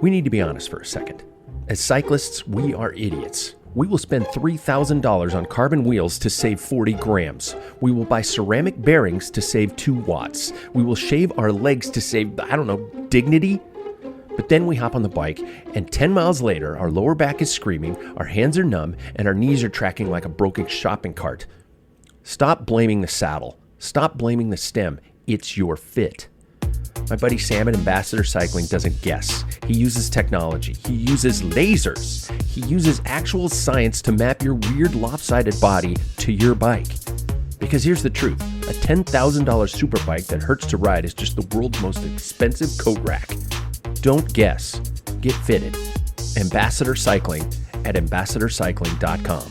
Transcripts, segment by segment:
We need to be honest for a second. As cyclists, we are idiots. We will spend $3,000 on carbon wheels to save 40 grams. We will buy ceramic bearings to save 2 watts. We will shave our legs to save, dignity. But then we hop on the bike, and 10 miles later, our lower back is screaming, our hands are numb, and our knees are tracking like a broken shopping cart. Stop blaming the saddle. Stop blaming the stem. It's your fit. My buddy Sam at Ambassador Cycling doesn't guess. He uses technology. He uses lasers. He uses actual science to map your weird lopsided body to your bike. Because here's the truth. A $10,000 super bike that hurts to ride is just the world's most expensive coat rack. Don't guess. Get fitted. Ambassador Cycling at ambassadorcycling.com.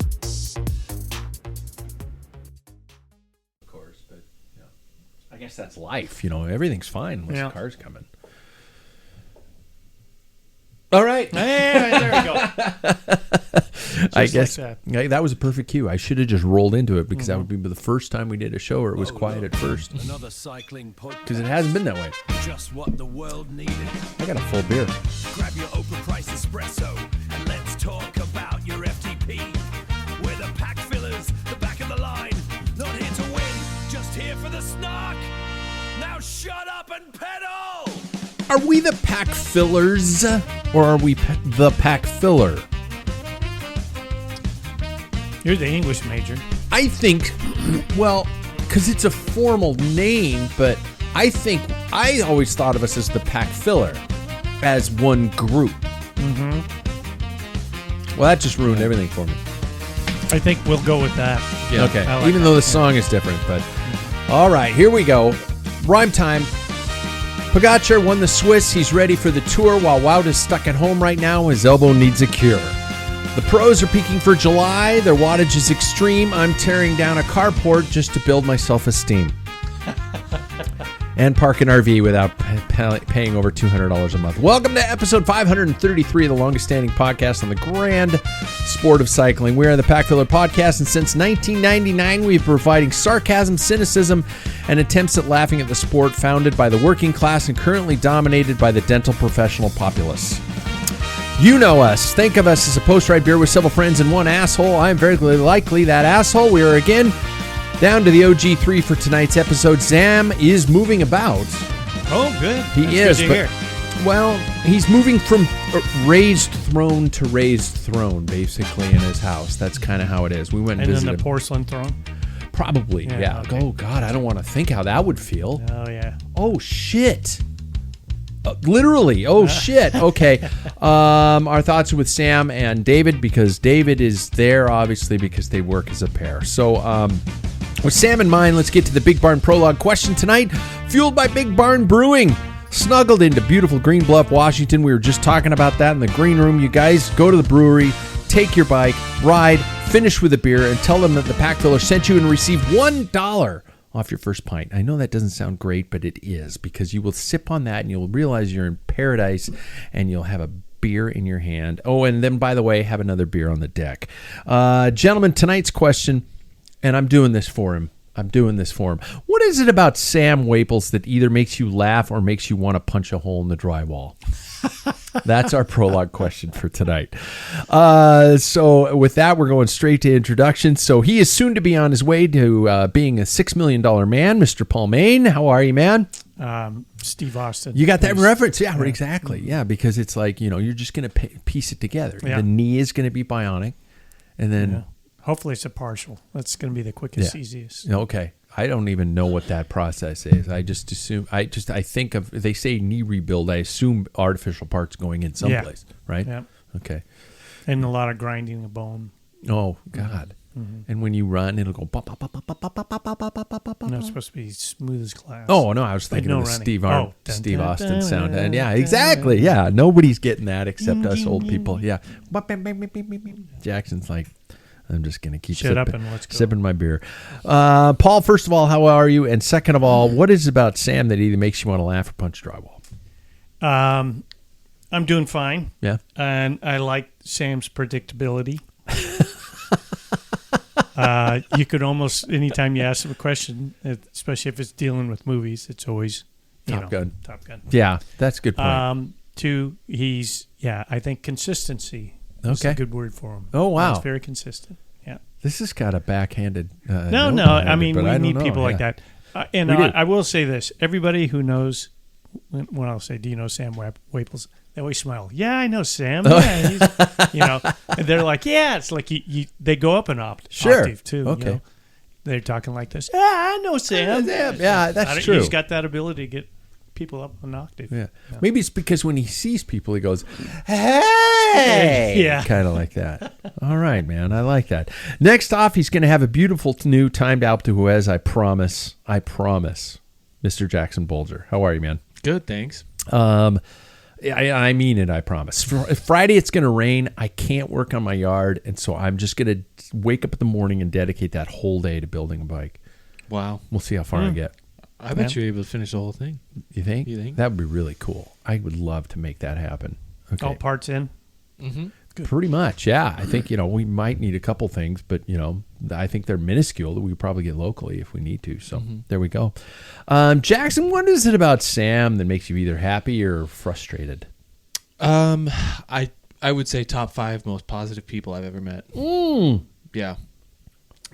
I guess that's life, everything's fine unless the car's coming. All right. Hey, there we go. I guess like that was a perfect cue. I should have just rolled into it because that would be the first time we did a show where it was quiet at first. Another cycling podcast. Because it hasn't been that way. Just what the world needed. I got a full beer. Grab your overpriced espresso and let's talk about your FTP. We're the Packfillers, the back of the line. Not here to win, just here for the snark. Now shut up and pedal! Are we the pack fillers or are we the pack filler? You're the English major. I think, because it's a formal name, but I always thought of us as the pack filler, as one group. Mm-hmm. Well, that just ruined everything for me. I think we'll go with that. Yeah. Okay. Like even though the song is different, but all right, here we go. Rhyme time. Pogačar won the Swiss. He's ready for the Tour while Wout is stuck at home right now. His elbow needs a cure. The pros are peaking for July. Their wattage is extreme. I'm tearing down a carport just to build my self-esteem. And park an RV without paying over $200 a month. Welcome to episode 533 of the longest-standing podcast on the grand sport of cycling. We are the Packfiller Podcast, and since 1999, we've been providing sarcasm, cynicism, and attempts at laughing at the sport founded by the working class and currently dominated by the dental professional populace. You know us. Think of us as a post-ride beer with several friends and one asshole. I am very likely that asshole. We are again down to the OG3 for tonight's episode. Sam is moving about. Oh, good. He is. Well, he's moving from raised throne to raised throne, basically, in his house. That's kind of how it is. We went and visited then the porcelain throne? Probably, yeah. Okay. Oh, God, I don't want to think how that would feel. Oh, yeah. Oh, shit. Literally. Oh, shit. Okay. Our thoughts are with Sam and David, because David is there, obviously, because they work as a pair. So, with Sam in mind, let's get to the Big Barn Prologue question tonight. Fueled by Big Barn Brewing. Snuggled into beautiful Green Bluff, Washington. We were just talking about that in the green room. You guys go to the brewery, take your bike, ride, finish with a beer, and tell them that the Packfiller sent you and receive $1 off your first pint. I know that doesn't sound great, but it is, because you will sip on that and you'll realize you're in paradise and you'll have a beer in your hand. Oh, and then, by the way, have another beer on the deck. Gentlemen, tonight's question, and I'm doing this for him. What is it about Sam Waples that either makes you laugh or makes you want to punch a hole in the drywall? That's our prologue question for tonight. So with that, we're going straight to introduction. So he is soon to be on his way to being a $6 million man, Mr. Paul Main. How are you, man? Steve Austin. You got that reference? Yeah, exactly. Yeah, because it's like, you're just going to piece it together. Yeah. The knee is going to be bionic, and then... Yeah. Hopefully it's a partial. That's going to be the quickest, easiest. Okay. I don't even know what that process is. I just assume, I think of, they say knee rebuild, I assume artificial parts going in someplace, right? Yeah. Okay. And a lot of grinding the bone. Oh, God. Mm-hmm. And when you run, it'll go pop, pop, pop, pop, pop, pop, pop, pop, pop, pop, pop, pop. No, it's supposed to be smooth as glass. Oh, no, I was thinking of the running. Steve Austin sound. And yeah, exactly. Yeah, nobody's getting that except us old people. Yeah. Jackson's like, I'm just going to keep sipping my beer. Paul, first of all, how are you? And second of all, what is it about Sam that either makes you want to laugh or punch drywall? I'm doing fine. Yeah. And I like Sam's predictability. You could almost, anytime you ask him a question, especially if it's dealing with movies, it's always, Top Gun. Top Gun. Yeah, that's a good point. Two, I think consistency is Okay. a good word for him. Oh, wow. He's very consistent. Yeah. This has got a backhanded. No. note I behind mean, it, but we I don't need know. people like Yeah. that. And We do. I will say this: everybody who knows, when I'll say, "Do you know Sam Waples?" They always smile. Yeah, I know Sam. Yeah, he's, and they're like, yeah. It's like they go up an Sure. octave too. Okay. They're talking like this. Yeah, I know Sam. Yeah, that's true. He's got that ability to get people up an octave. Yeah. Maybe it's because when he sees people, he goes, hey! Yeah. Kind of like that. All right, man. I like that. Next off, he's going to have a beautiful new timed Alpe d'Huez. I promise. Mr. Jackson Bolger. How are you, man? Good, thanks. I mean it, I promise. Friday, it's going to rain. I can't work on my yard, and so I'm just going to wake up in the morning and dedicate that whole day to building a bike. Wow. We'll see how far I get. I bet you're able to finish the whole thing. You think? You think? That would be really cool. I would love to make that happen. Okay. All parts in. Mm-hmm. Pretty much, yeah. I think, we might need a couple things, but, I think they're minuscule that we could probably get locally if we need to. So there we go. Jackson, what is it about Sam that makes you either happy or frustrated? I would say top 5 most positive people I've ever met. Yeah.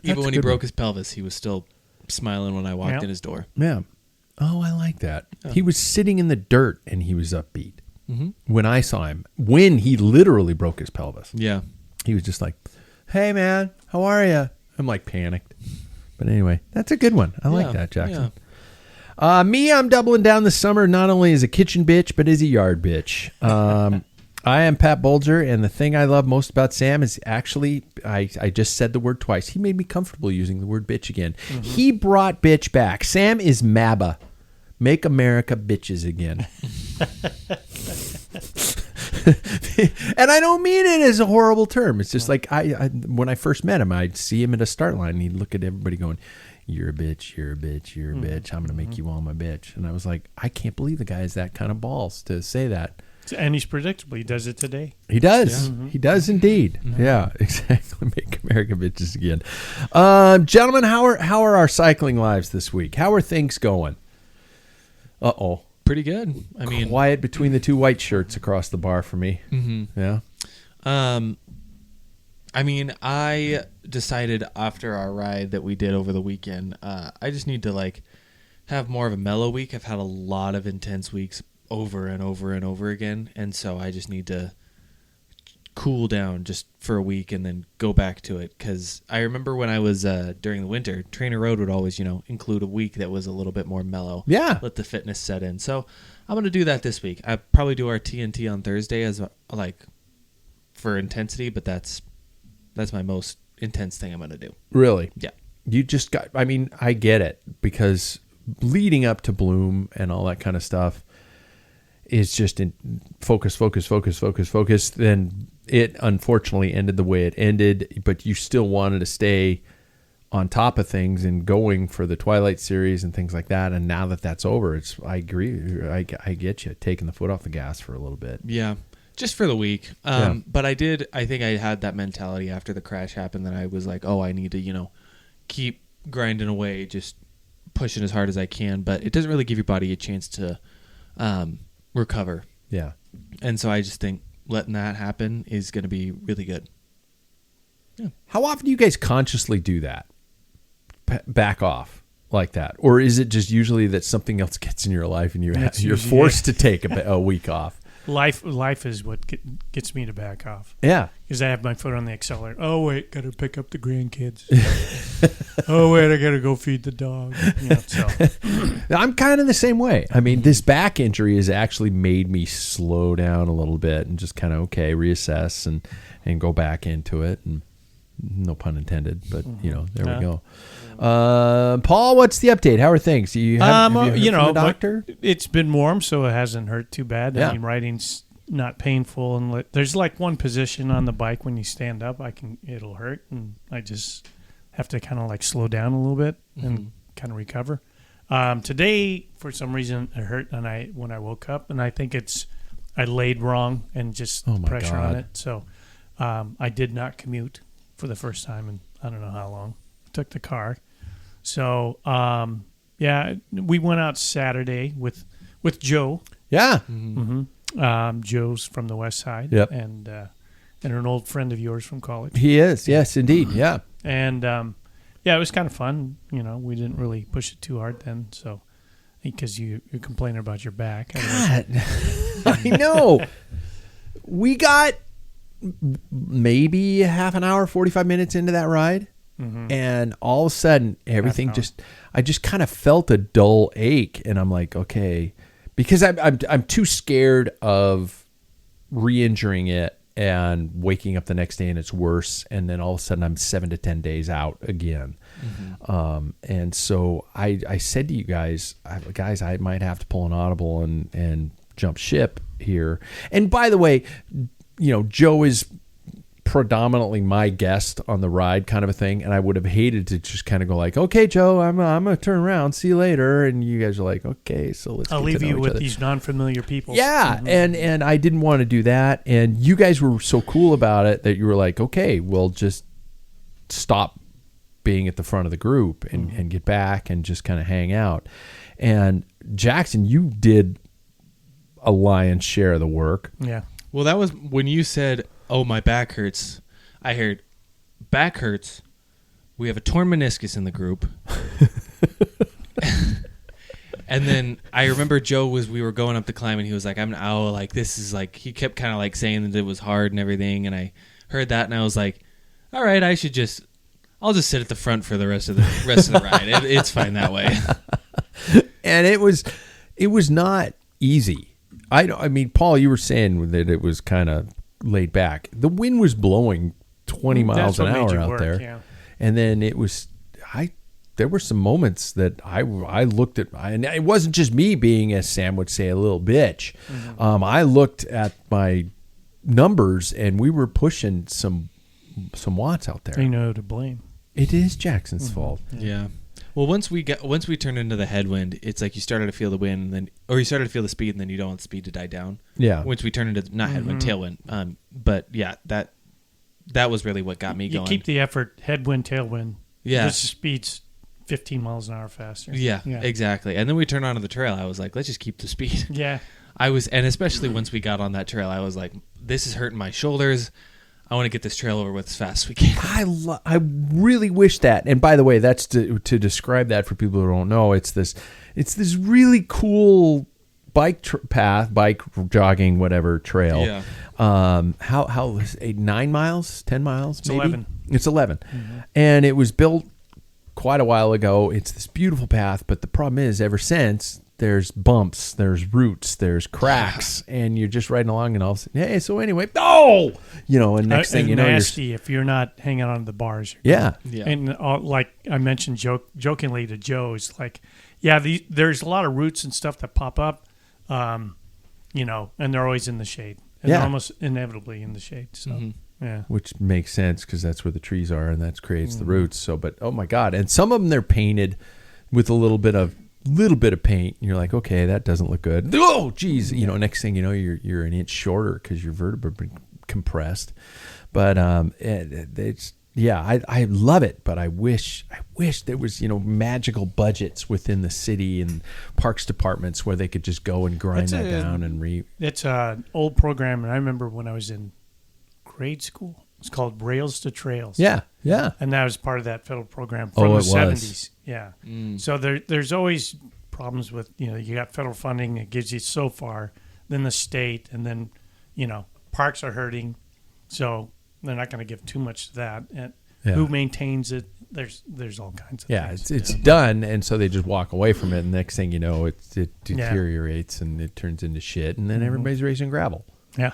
Even when he broke his pelvis, he was still smiling when I walked in his door. Yeah. Oh, I like that. Yeah. He was sitting in the dirt and he was upbeat. When I saw him, when he literally broke his pelvis. Yeah. He was just like, hey, man, how are you? I'm like panicked. But anyway, that's a good one. I like that, Jackson. Yeah. Me, I'm doubling down this summer, not only as a kitchen bitch, but as a yard bitch. I am Pat Bolger, and the thing I love most about Sam is actually, I just said the word twice. He made me comfortable using the word bitch again. He brought bitch back. Sam is MABA. Make America bitches again. And I don't mean it as a horrible term. It's just like I when I first met him, I'd see him at a start line and he'd look at everybody going, you're a bitch, you're a bitch, you're a bitch. I'm going to make you all my bitch. And I was like, I can't believe the guy has that kind of balls to say that. And he's predictable. He does it today. He does. Yeah. He does indeed. Yeah, exactly. Make America bitches again. Gentlemen, how are our cycling lives this week? How are things going? Uh-oh. Pretty good. I mean, quiet between the two white shirts across the bar for me. Yeah. I mean, I decided after our ride that we did over the weekend, I just need to have more of a mellow week. I've had a lot of intense weeks over and over and over again, and so I just need to cool down just for a week and then go back to it. Because I remember when I was during the winter, Trainer Road would always include a week that was a little bit more mellow. Yeah, let the fitness set in. So I'm gonna do that this week. I probably do our TNT on Thursday as for intensity, but that's my most intense thing I'm gonna do. Really? Yeah. You just got. I mean, I get it, because leading up to Bloom and all that kind of stuff is just in focus. Then it unfortunately ended the way it ended, but you still wanted to stay on top of things and going for the Twilight Series and things like that. And now that that's over, I agree. I get you taking the foot off the gas for a little bit. Yeah. Just for the week. But I think I had that mentality after the crash happened that I was like, oh, I need to, keep grinding away, just pushing as hard as I can. But it doesn't really give your body a chance to recover. Yeah. And so I just think letting that happen is going to be really good. Yeah. How often do you guys consciously do that? Back off like that? Or is it just usually that something else gets in your life and you're forced to take a week off? Life is what gets me to back off. Yeah. Because I have my foot on the accelerator. Oh, wait, got to pick up the grandkids. Oh, wait, I got to go feed the dog. I'm kind of the same way. I mean, this back injury has actually made me slow down a little bit and just kind of, reassess and go back into it. And no pun intended, but, there we go. Paul, what's the update? How are things? Have you heard from the doctor? It's been warm, so it hasn't hurt too bad. Yeah. I mean, riding's not painful, and there's one position on the bike when you stand up, it'll hurt, and I just have to kind of slow down a little bit and kind of recover. Today, for some reason, it hurt, and when I woke up, and I think I laid wrong and just pressure on it. So I did not commute for the first time in I don't know how long. Took the car. So, we went out Saturday with Joe. Yeah. Joe's from the West Side. Yep. And an old friend of yours from college. He is. Yes, indeed. Yeah. And it was kind of fun. We didn't really push it too hard then. So because you're complaining about your back. God, I know. We got maybe half an hour, 45 minutes into that ride. Mm-hmm. And all of a sudden, everything I just kind of felt a dull ache. And I'm like, okay, because I'm too scared of re-injuring it and waking up the next day and it's worse. And then all of a sudden I'm 7 to 10 days out again. Mm-hmm. And so I said to you guys, I might have to pull an audible and jump ship here. And by the way, Joe is predominantly my guest on the ride kind of a thing, and I would have hated to just kind of go like, okay, Joe, I'm gonna turn around, see you later, and you guys are like, okay, so I'll leave you with these non-familiar people. Yeah. Mm-hmm. and I didn't want to do that, and you guys were so cool about it that you were like, okay, we'll just stop being at the front of the group and get back and just kind of hang out. And Jackson, you did a lion's share of the work. Yeah. Well, that was when you said, oh, my back hurts. I heard, back hurts. We have a torn meniscus in the group. And then I remember we were going up the climb and he was like, this is like, he kept kind of like saying that it was hard and everything. And I heard that and I was like, all right, I'll just sit at the front for the rest of the ride. It's fine that way. And it was not easy. I mean, Paul, you were saying that it was kind of laid back. The wind was blowing 20 miles an hour out there. Yeah. And then it was, there were some moments that I looked at, and it wasn't just me being, as Sam would say, a little bitch. Mm-hmm. I looked at my numbers and we were pushing some watts out there. You know who to blame. It is Jackson's fault. Yeah. Well, once we turned into the headwind, it's like you started to feel the wind, or you started to feel the speed, and then you don't want the speed to die down. Yeah. Once we turned into not headwind, tailwind. But yeah, that was really what got me going. You keep the effort, headwind, tailwind. Yeah. The speed's 15 miles an hour faster. Yeah, exactly. And then we turned onto the trail. I was like, let's just keep the speed. Yeah. And especially once we got on that trail, I was like, this is hurting my shoulders. I want to get this trail over with as fast as we can. I really wish that. And by the way, that's to describe that for people who don't know. It's this really cool bike path, bike jogging, whatever trail. Yeah. How is it, 9 miles, 10 miles? It's maybe? 11. It's 11, and it was built quite a while ago. It's this beautiful path, but the problem is, ever since, there's bumps, there's roots, there's cracks, and you're just riding along and all of a sudden, hey, so anyway, and next thing you know, nasty if you're not hanging on to the bars. Yeah. And like I mentioned jokingly to Joe, it's like, there's a lot of roots and stuff that pop up, and they're always in the shade. And they're almost inevitably in the shade. So, yeah. Which makes sense because that's where the trees are and that creates the roots. So, but oh my God. And some of them, they're painted with a little bit of paint, and you're like, okay, that doesn't look good. Oh, geez, next thing you know, you're an inch shorter because your vertebrae been compressed. But I love it, but I wish there was magical budgets within the city and parks departments where they could just go and grind that down and It's an old program, and I remember when I was in grade school. It's called Rails to Trails. Yeah, yeah. And that was part of that federal program from the 70s. Yeah. So there's always problems with, you got federal funding that gives you so far, then the state, and then, parks are hurting. So they're not going to give too much to that. And who maintains it? There's all kinds of things. It's done, and so they just walk away from it, and next thing you know, it deteriorates and it turns into shit, and then everybody's racing gravel. Yeah.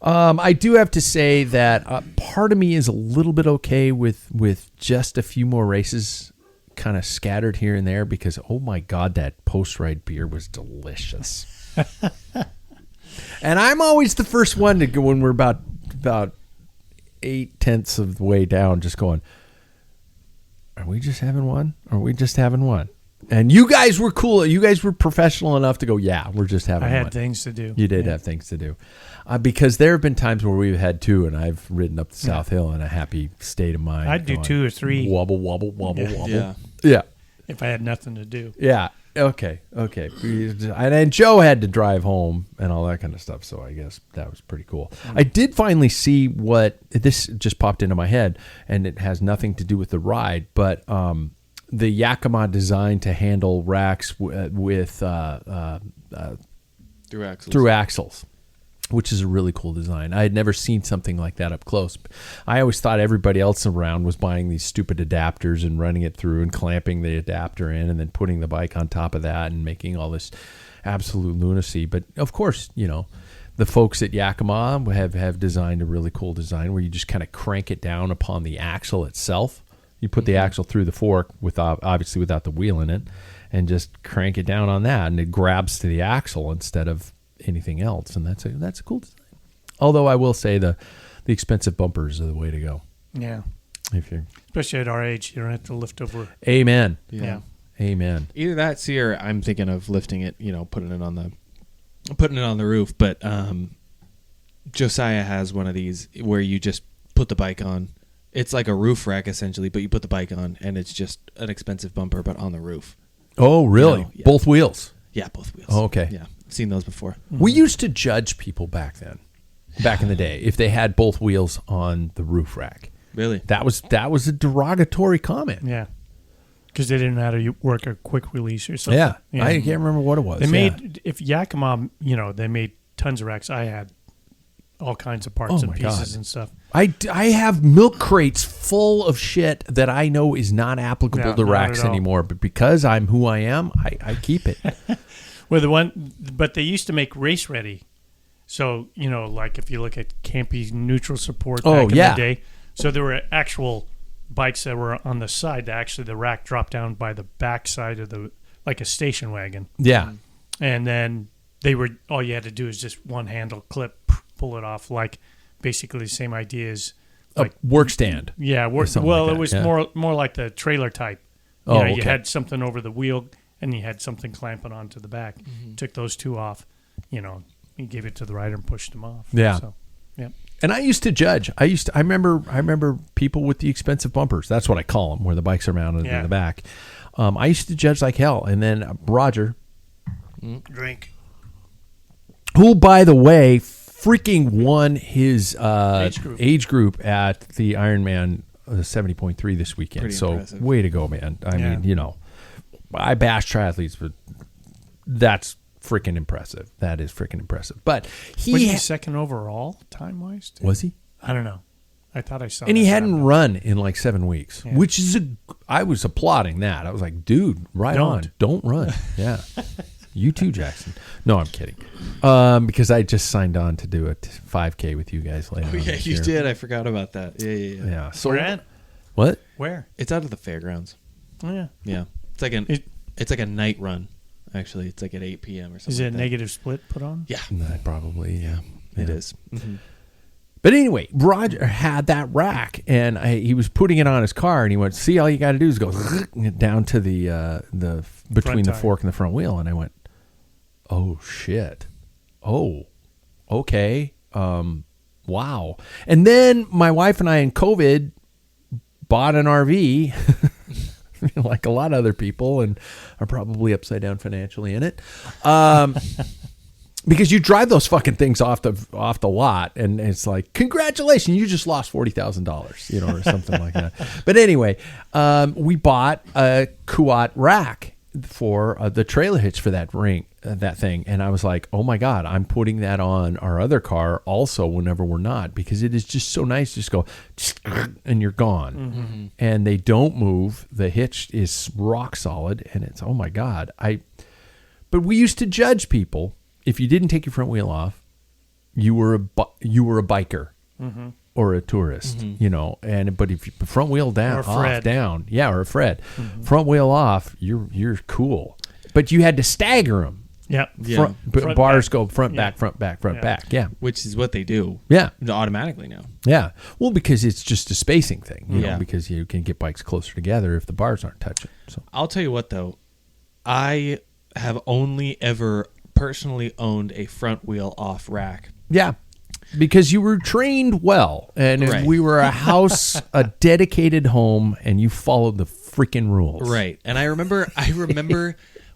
I do have to say that part of me is a little bit okay with just a few more races kind of scattered here and there because, oh my God, that post-ride beer was delicious. And I'm always the first one to go when we're about 8/10 of the way down, just going, are we just having one? Are we just having one? And you guys were cool. You guys were professional enough to go, yeah, we're just having one. I had things to do. You did have things to do. Because there have been times where we've had two, and I've ridden up the South Hill in a happy state of mind. I'd do 2 or 3. Wobble, wobble, wobble, wobble. Yeah. Yeah. If I had nothing to do. Yeah. Okay. And then Joe had to drive home and all that kind of stuff. So I guess that was pretty cool. I did finally see what this just popped into my head, and it has nothing to do with the ride, but the Yakima design to handle racks with through axles, which is a really cool design. I had never seen something like that up close. I always thought everybody else around was buying these stupid adapters and running it through and clamping the adapter in and then putting the bike on top of that and making all this absolute lunacy. But of course, the folks at Yakima have designed a really cool design where you just kind of crank it down upon the axle itself. You put the axle through the fork obviously without the wheel in it, and just crank it down on that, and it grabs to the axle instead of anything else, and that's a cool design. Although I will say the expensive bumpers are the way to go. Yeah. Especially at our age, you don't have to lift over. Amen. Yeah. Amen. Either that, or I'm thinking of lifting it, putting it on the roof. But Josiah has one of these where you just put the bike on. It's like a roof rack essentially, but you put the bike on, and it's just an expensive bumper, but on the roof. Oh, really? Yeah. Both wheels? Yeah, both wheels. Oh, okay. Yeah, seen those before. We used to judge people back in the day, if they had both wheels on the roof rack. Really? That was a derogatory comment. Yeah. Because they didn't know how to work a quick release or something. Yeah. I can't remember what it was. They made, if Yakima, they made tons of racks. I had all kinds of parts and pieces and stuff. I have milk crates full of shit that I know is not applicable to racks anymore, but because I'm who I am, I keep it. Well, but they used to make race ready. So, like if you look at Campy neutral support back in the day. So there were actual bikes that were on the side that actually the rack dropped down by the back side of like a station wagon. Yeah. And then all you had to do is just one handle clip, pull it off, like basically the same idea as like a work stand. Yeah. Well, it was more like the trailer type. You had something over the wheel and you had something clamping onto the back. Mm-hmm. Took those two off, you gave it to the rider and pushed them off. Yeah. So, yeah. And I used to judge. I remember people with the expensive bumpers. That's what I call them, where the bikes are mounted in the back. I used to judge like hell. And then Roger, drink, who, by the way, freaking won his age group at the Ironman 70.3 this weekend. Pretty so impressive. Way to go, man. I mean, I bash triathletes, but that's freaking impressive. That is freaking impressive. But was he second overall time wise? Was he? I don't know. I thought I saw. And he hadn't run in like 7 weeks, which is I was applauding that. I was like, dude, don't run. Yeah. You too, Jackson. No, I'm kidding. Because I just signed on to do a 5K with you guys later. Oh, yeah, you did. I forgot about that. Yeah. So where at? What? Where? It's out of the fairgrounds. Oh, yeah. Yeah. It's like a night run. Actually, it's like at 8 p.m. or something. Is it like a negative split put on? Yeah. Probably, yeah. It is. Mm-hmm. But anyway, Roger had that rack, and he was putting it on his car, and he went, see, all you got to do is go down to the between the fork and the front wheel. And I went, oh, shit. Oh, okay. Wow. And then my wife and I in COVID bought an RV like a lot of other people, and are probably upside down financially in it. Because you drive those fucking things off the lot, and it's like, congratulations, you just lost $40,000, or something like that. But anyway, we bought a Kuat rack for the trailer hitch for that thing, and I was like, oh my god, I'm putting that on our other car also whenever we're not, because it is just so nice to just go and you're gone. Mm-hmm. And they don't move. The hitch is rock solid, and it's, oh my god. But we used to judge people. If you didn't take your front wheel off, you were a biker. Mm-hmm. Or a tourist, mm-hmm. But if you front wheel down, or a Fred. Off, down, or a Fred, mm-hmm. front wheel off, you're cool. But you had to stagger them. Yeah. Front bars back. Go front, back, front, back, front, back. Yeah. Which is what they do. Yeah. Automatically now. Yeah. Well, because it's just a spacing thing, you know, because you can get bikes closer together if the bars aren't touching. So I'll tell you what, though, I have only ever personally owned a front wheel off rack. Yeah. Because you were trained well, and we were a house, a dedicated home, and you followed the freaking rules. Right. And I remember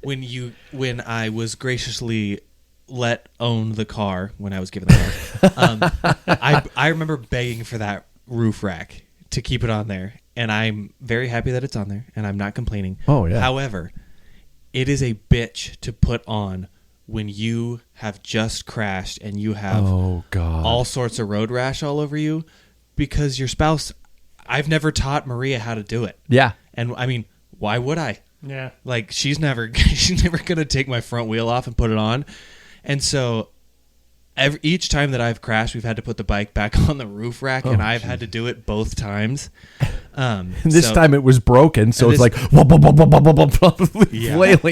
when I was graciously let own the car when I was given the car, I remember begging for that roof rack to keep it on there, and I'm very happy that it's on there, and I'm not complaining. Oh, yeah. However, it is a bitch to put on when you have just crashed and you have all sorts of road rash all over you because your spouse. I've never taught Maria how to do it. Yeah, and I mean, why would I? Yeah, like she's never gonna take my front wheel off and put it on, and so. Each time that I've crashed, we've had to put the bike back on the roof rack, and I've had to do it both times. And this time it was broken, so it's like flailing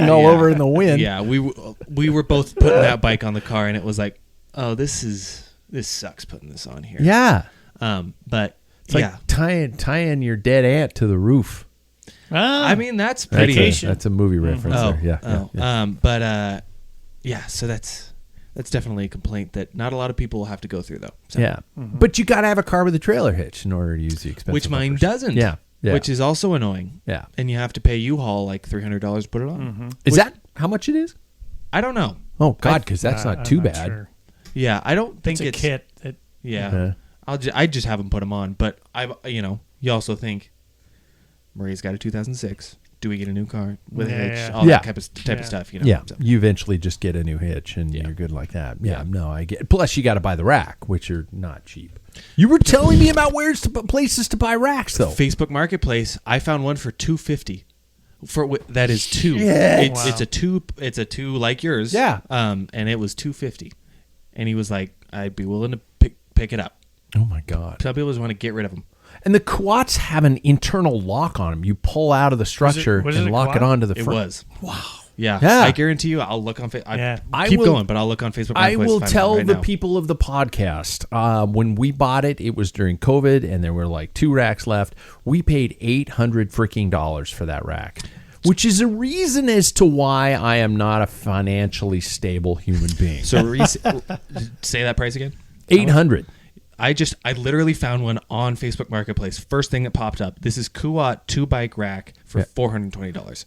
all over in the wind. Yeah, we were both putting that bike on the car, and it was like, oh, this sucks putting this on here. Yeah, but it's like tying your dead aunt to the roof. I mean, that's pretty. That's a movie reference. There. Yeah. So that's definitely a complaint that not a lot of people will have to go through, though. So. Yeah, but you got to have a car with a trailer hitch in order to use the expensive which mine bumpers. doesn't. Yeah, which is also annoying. Yeah, and you have to pay U-Haul like $300 to put it on. Is that how much it is? I don't know. Oh God, because that's not too bad. Sure. Yeah, I don't think it's a kit. Yeah, I just have them put them on, but you also think Maria's got a 2006. Do we get a new car with a hitch? All that type of stuff, Yeah, so. you eventually just get a new hitch, and you're good like that. Yeah, no, I get. Plus, you got to buy the rack, which are not cheap. You were telling me about places to buy racks, though. Facebook Marketplace, I found one for $250. That is two. Yeah. It's a two. It's a two like yours. Yeah. And it was $250, and he was like, "I'd be willing to pick it up." Oh my God! Some people just want to get rid of them. And the quads have an internal lock on them. You pull out of the structure and lock it onto the front. It was. Wow. Yeah. I guarantee you, I'll look on Facebook. Keep going, but I'll look on Facebook. I will tell the people of the podcast, when we bought it, it was during COVID, and there were like 2 racks left. We paid $800 freaking dollars for that rack, which is a reason as to why I am not a financially stable human being. So say that price again. $800. I literally found one on Facebook Marketplace. First thing that popped up. This is Kuat 2-bike rack for $420.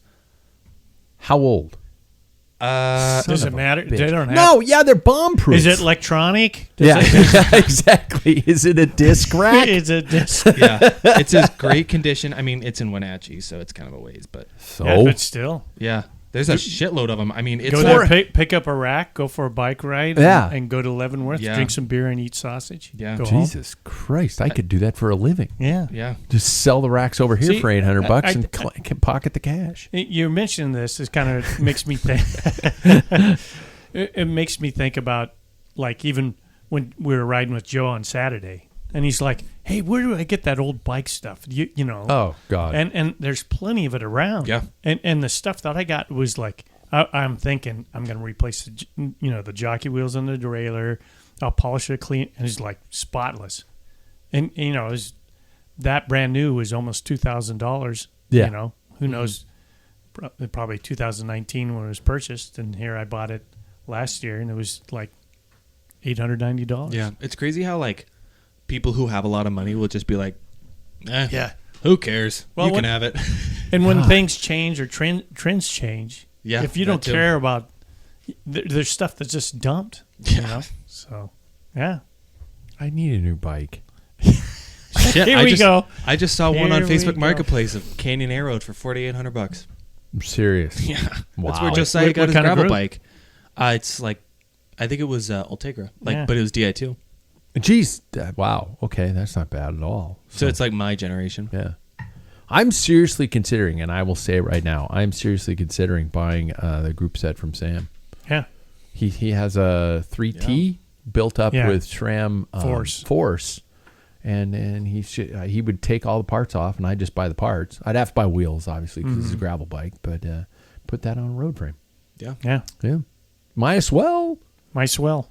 How old? Does it matter? They don't have. No, they're bomb proof. Is it electronic? Exactly. Is it a disc rack? It's a disc. Yeah, it's in great condition. I mean, it's in Wenatchee, so it's kind of a ways, but but still, there's a shitload of them. I mean, it's go there, pick up a rack, go for a bike ride, and go to Leavenworth, drink some beer and eat sausage. Yeah, go Jesus Christ, I could do that for a living. Yeah. Just sell the racks over here for $800 and pocket the cash. You mentioned this. It kind of makes me think. It makes me think about like even when we were riding with Joe on Saturday. And he's like, "Hey, where do I get that old bike stuff?" You know. Oh God. And there's plenty of it around. Yeah. And the stuff that I got was like, I'm thinking I'm going to replace the jockey wheels on the derailleur. I'll polish it clean, and it's like spotless. And that brand new was almost $2,000. Yeah. You know, who knows? Probably 2019 when it was purchased, and here I bought it last year, and it was like $890. Yeah, it's crazy how like. People who have a lot of money will just be like, who cares? Well, you can have it. And when things change or trends change, if you don't care about, there's stuff that's just dumped. Yeah. You know? So, yeah. I need a new bike. Shit, Here we go. I just saw one on Facebook Marketplace of Canyon Aero for $4,800. I'm serious. Yeah. Wow. That's where Josiah got his kind of gravel group? bike. It's like, I think it was Ultegra, but it was Di2. Jeez, wow. Okay, that's not bad at all. So it's like my generation. Yeah. I'm seriously considering, and I will say it right now, I'm seriously considering buying the group set from Sam. Yeah. He has a 3T built up with SRAM Force. And he would take all the parts off, and I'd just buy the parts. I'd have to buy wheels, obviously, because it's a gravel bike, but put that on a road frame. Yeah. Yeah. Might as well. Might as well.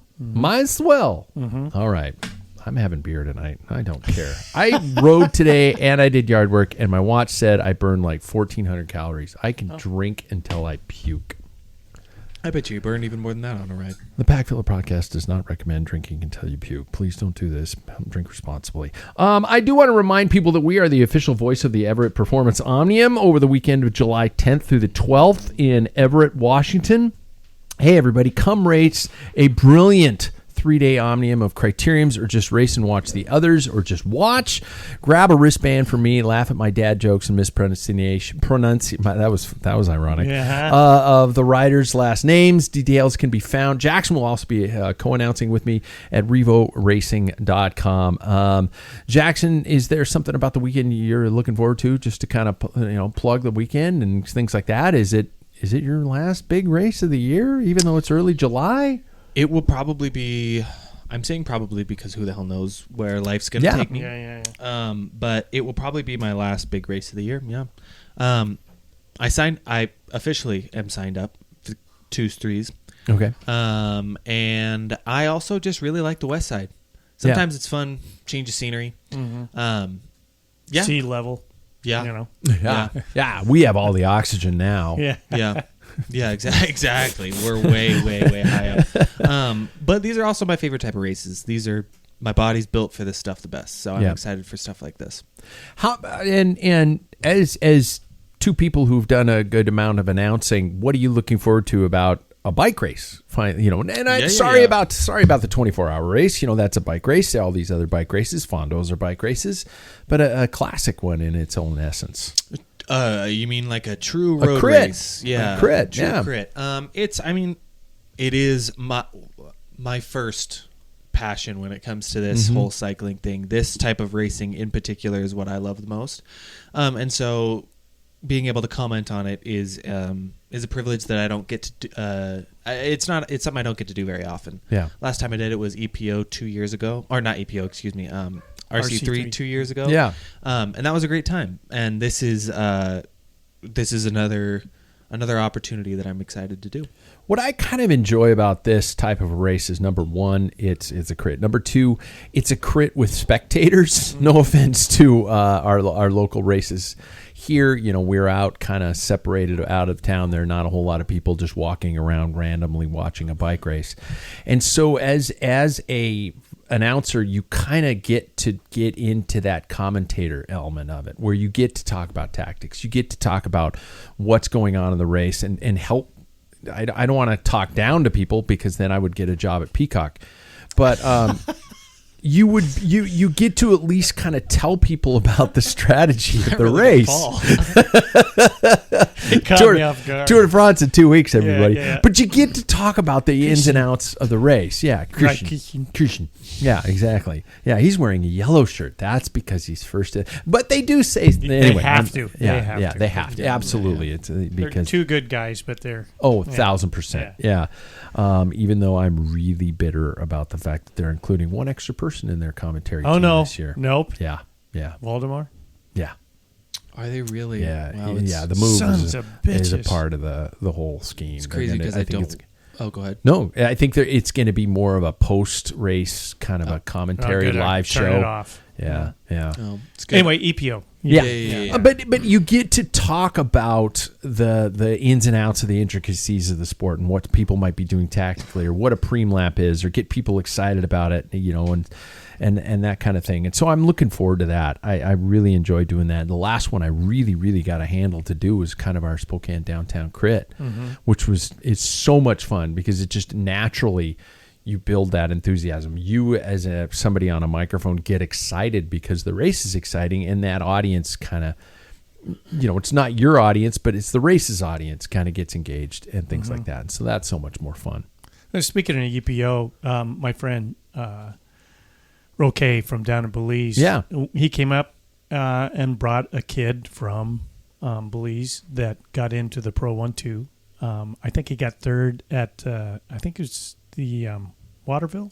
Mm-hmm. All right. I'm having beer tonight. I don't care. I rode today and I did yard work, and my watch said I burned like 1,400 calories. I can drink until I puke. I bet you burned even more than that on a ride. The Packfiller podcast does not recommend drinking until you puke. Please don't do this. Drink responsibly. I do want to remind people that we are the official voice of the Everett Performance Omnium over the weekend of July 10th through the 12th in Everett, Washington. Hey, everybody, come race a brilliant 3-day omnium of criteriums, or just race and watch the others, or just watch. Grab a wristband for me, laugh at my dad jokes and mispronunciation. That was ironic. Yeah. Of the riders' last names. Details can be found. Jackson will also be co-announcing with me at revoracing.com. Jackson, is there something about the weekend you're looking forward to, just to kind of plug the weekend and things like that? Is it your last big race of the year, even though it's early July? It will probably be. I'm saying probably because who the hell knows where life's going to take me. Yeah. But it will probably be my last big race of the year. Yeah. I officially am signed up for 2s, 3s. Okay. And I also just really like the West Side. Sometimes it's fun, change of scenery. Mm-hmm. Yeah. Sea level. Yeah. Yeah. We have all the oxygen now. Yeah. Yeah. Yeah, exactly. We're way, way, way high up. But these are also my favorite type of races. My body's built for this stuff the best, so I'm excited for stuff like this. And as two people who've done a good amount of announcing, what are you looking forward to about a bike race? Sorry about the 24-hour race. That's a bike race. All these other bike races, Fondos are bike races, but a classic one in its own essence. You mean like a true road crit. race? Yeah, a crit. True yeah, crit. It is my first passion when it comes to this whole cycling thing. This type of racing in particular is what I love the most, and so being able to comment on it is a privilege that I don't get to do. It's something I don't get to do very often. Yeah. Last time I did it was EPO 2 years ago, or not EPO, excuse me. RC3 2 years ago. Yeah. And that was a great time. And this is another opportunity that I'm excited to do. What I kind of enjoy about this type of a race is, number one, it's a crit. Number two, it's a crit with spectators. No offense to our local races here. We're out kind of separated out of town. There are not a whole lot of people just walking around randomly watching a bike race. And so as a announcer, you kind of get into that commentator element of it, where you get to talk about tactics. You get to talk about what's going on in the race and help. I don't want to talk down to people, because then I would get a job at Peacock, but you get to at least kind of tell people about the strategy of the race. Tour de France in 2 weeks, everybody. Yeah. But you get to talk about the ins and outs of the race. Yeah, Christian. Yeah, exactly. Yeah, he's wearing a yellow shirt. That's because he's first. But they do say anyway. They have to. They have to. Absolutely, it's because they're two good guys, but they're 1,000%. Yeah. Even though I'm really bitter about the fact that they're including one extra person in their commentary team this year. Nope. Yeah. Voldemort? Yeah. Are they really? Yeah. Wow, The move is a bitches. part of the whole scheme. It's crazy because I don't. Oh, go ahead. No, I think it's going to be more of a post-race kind of a commentary live show. Turn it off. Yeah. Oh, it's good. Anyway, EPO. Yeah. But you get to talk about the ins and outs of the intricacies of the sport and what people might be doing tactically, or what a preem lap is, or get people excited about it, and that kind of thing. And so I'm looking forward to that. I really enjoy doing that. And the last one I really, really got a handle to do was kind of our Spokane Downtown Crit, which is so much fun, because it just naturally, you build that enthusiasm. You, as somebody on a microphone, get excited because the race is exciting, and that audience kind of, it's not your audience, but it's the race's audience, kind of gets engaged and things like that. And so that's so much more fun. Speaking of EPO, my friend Roque from down in Belize, he came up and brought a kid from Belize that got into the Pro 1-2. I think he got third at I think it was the Waterville.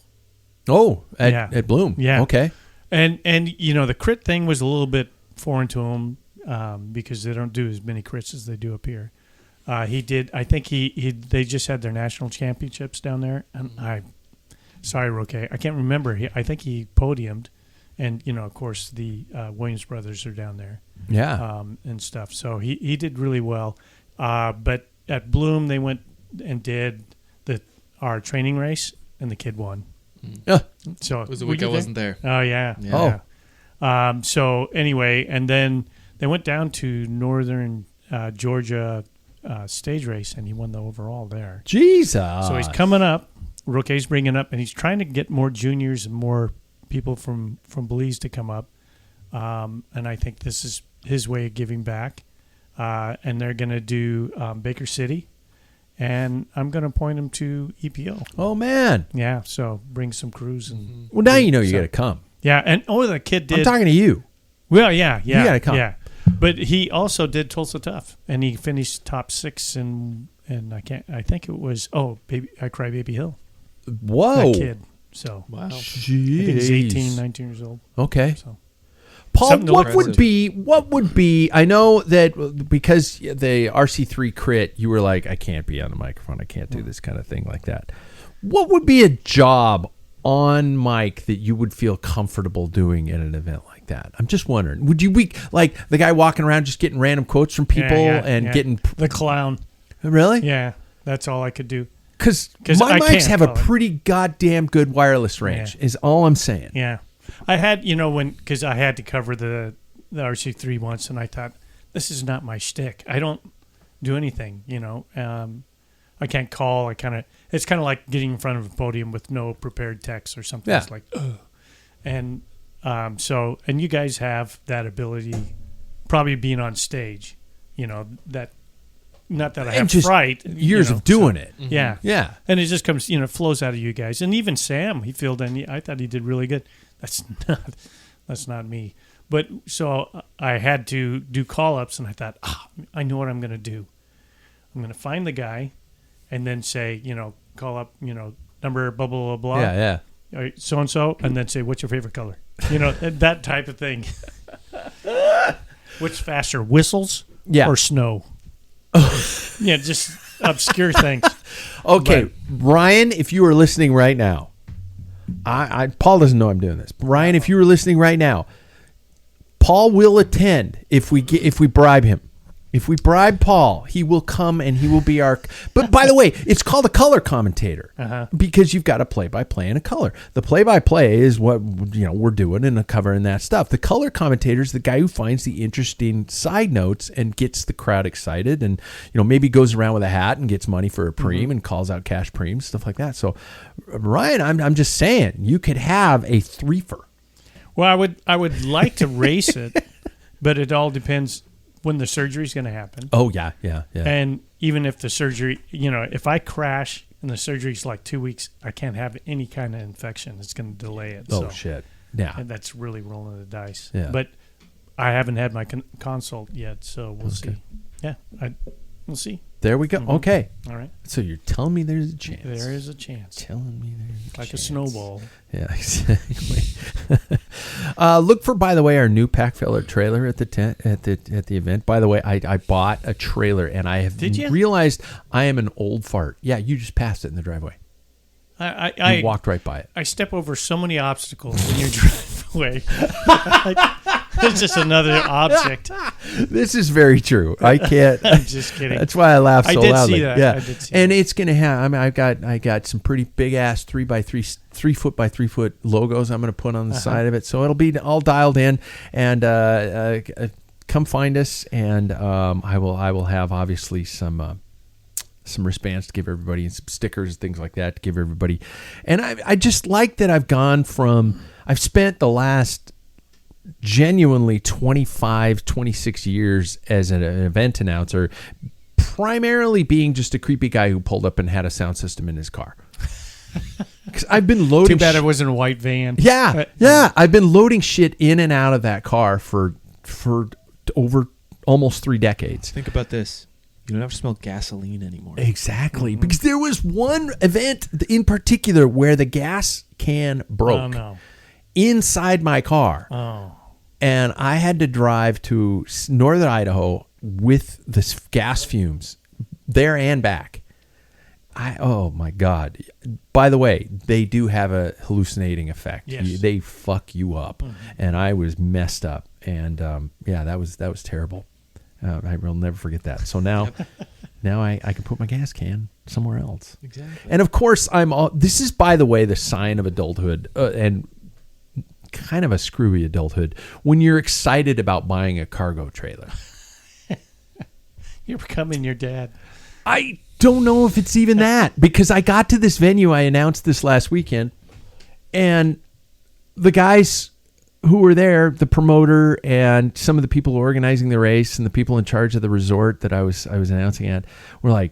Oh, at Bloom. Yeah. Okay. And the crit thing was a little bit foreign to him because they don't do as many crits as they do up here. He did. I think they just had their national championships down there, and sorry, Roque, I can't remember. I think he podiumed, and of course the Williams brothers are down there. Yeah. And stuff. So he did really well. But at Bloom they went and did our training race, and the kid won. Yeah. So It was the were week you I there? wasn't there. Oh yeah. Yeah. Yeah. So anyway, and then they went down to northern Georgia stage race, and he won the overall there. Jesus. So he's coming up. Roquet's bringing up, and he's trying to get more juniors and more people from Belize to come up. And I think this is his way of giving back. And they're going to do Baker City, and I'm going to point him to EPO. Oh, man. Yeah, so bring some crews. And Well, now you know you got to come. yeah, and the kid did. I'm talking to you. Well, yeah. You gotta come. Yeah, but he also did Tulsa Tough, and he finished top 6 and I think it was baby, I Cry Baby Hill. Whoa. That kid. So Wow. I think he's 18, 19 years old. Okay. So Paul, Something to what look would be, I know that because the RC3 crit, you were like, I can't be on the microphone. I can't do this kind of thing like that. What would be a job on mic that you would feel comfortable doing at an event like that? I'm just wondering. Would you be like the guy walking around just getting random quotes from people getting... the clown. Really? Yeah, that's all I could do. Because 'Cause my I mics can't have a call it. pretty goddamn good wireless range, is all I'm saying. Yeah. I had, because I had to cover the RC3 once, and I thought, this is not my shtick. I don't do anything, I can't call. It's kind of like getting in front of a podium with no prepared text or something. Yeah. It's like, ugh. And and you guys have that ability, probably being on stage, that, not that I And have just fright. Years of doing it. Yeah. Yeah. And it just comes, flows out of you guys. And even Sam, he filled in. I thought he did really good. That's not me. But so I had to do call-ups, and I thought, I know what I'm going to do. I'm going to find the guy and then say, call up, number blah, blah, blah, blah. Yeah, yeah. So-and-so, and then say, what's your favorite color? That type of thing. What's faster, whistles or snow? Yeah, just obscure things. Okay, But- Ryan, if you are listening right now, Paul doesn't know I'm doing this. But Ryan, if you were listening right now, Paul will attend if we bribe him. If we bribe Paul, he will come and he will be our. But by the way, it's called a color commentator because you've got a play-by-play and a color. The play-by-play is what we're doing and covering that stuff. The color commentator is the guy who finds the interesting side notes and gets the crowd excited, and maybe goes around with a hat and gets money for a preem and calls out cash preems, stuff like that. So, Ryan, I'm just saying you could have a threefer. Well, I would like to race it, but it all depends when the surgery is going to happen. Oh, yeah. And even if the surgery, if I crash and the surgery's like 2 weeks, I can't have any kind of infection. It's going to delay it. Oh, shit. Yeah. And that's really rolling the dice. Yeah. But I haven't had my consult yet, so we'll see. Yeah, we'll see. There we go. Okay. All right. So you're telling me there's a chance. There is a chance. Telling me there's a Like chance. a snowball. Yeah, exactly. Look for, by the way, our new Packfiller trailer at the tent at the event. By the way, I bought a trailer and I have Did you? realized I am an old fart. Yeah, you just passed it in the driveway. I You walked right by it. I step over so many obstacles in your driveway. It's just another object. This is very true. I can't. I'm just kidding. That's why I laugh so I did loudly. see that. Yeah, I did see and that. it's gonna have. I got some pretty big ass 3x3, 3 foot by 3 foot logos I'm gonna put on the side of it, so it'll be all dialed in. And come find us, and I will have obviously some wristbands to give everybody, and some stickers, things like that to give everybody. And I just like that I've spent the last genuinely 26 years as an event announcer, primarily being just a creepy guy who pulled up and had a sound system in his car. Because I've been loading. Too bad it wasn't a white van. Yeah. I've been loading shit in and out of that car for over almost 3 decades. Think about this. You don't have to smell gasoline anymore. Exactly. Because there was one event in particular where the gas can broke. Oh, no. Inside my car. Oh. And I had to drive to northern Idaho with the gas fumes there and back. Oh my God. By the way, they do have a hallucinating effect. Yes. They fuck you up. And I was messed up. And that was terrible. I will never forget that. So now Now I can put my gas can somewhere else. Exactly. And of course, this is, by the way, the sign of adulthood and kind of a screwy adulthood when you're excited about buying a cargo trailer. You're becoming your dad. I don't know if it's even that, because I got to this venue. I announced this last weekend, and the guys who were there, the promoter and some of the people organizing the race and the people in charge of the resort that I was announcing at, were like,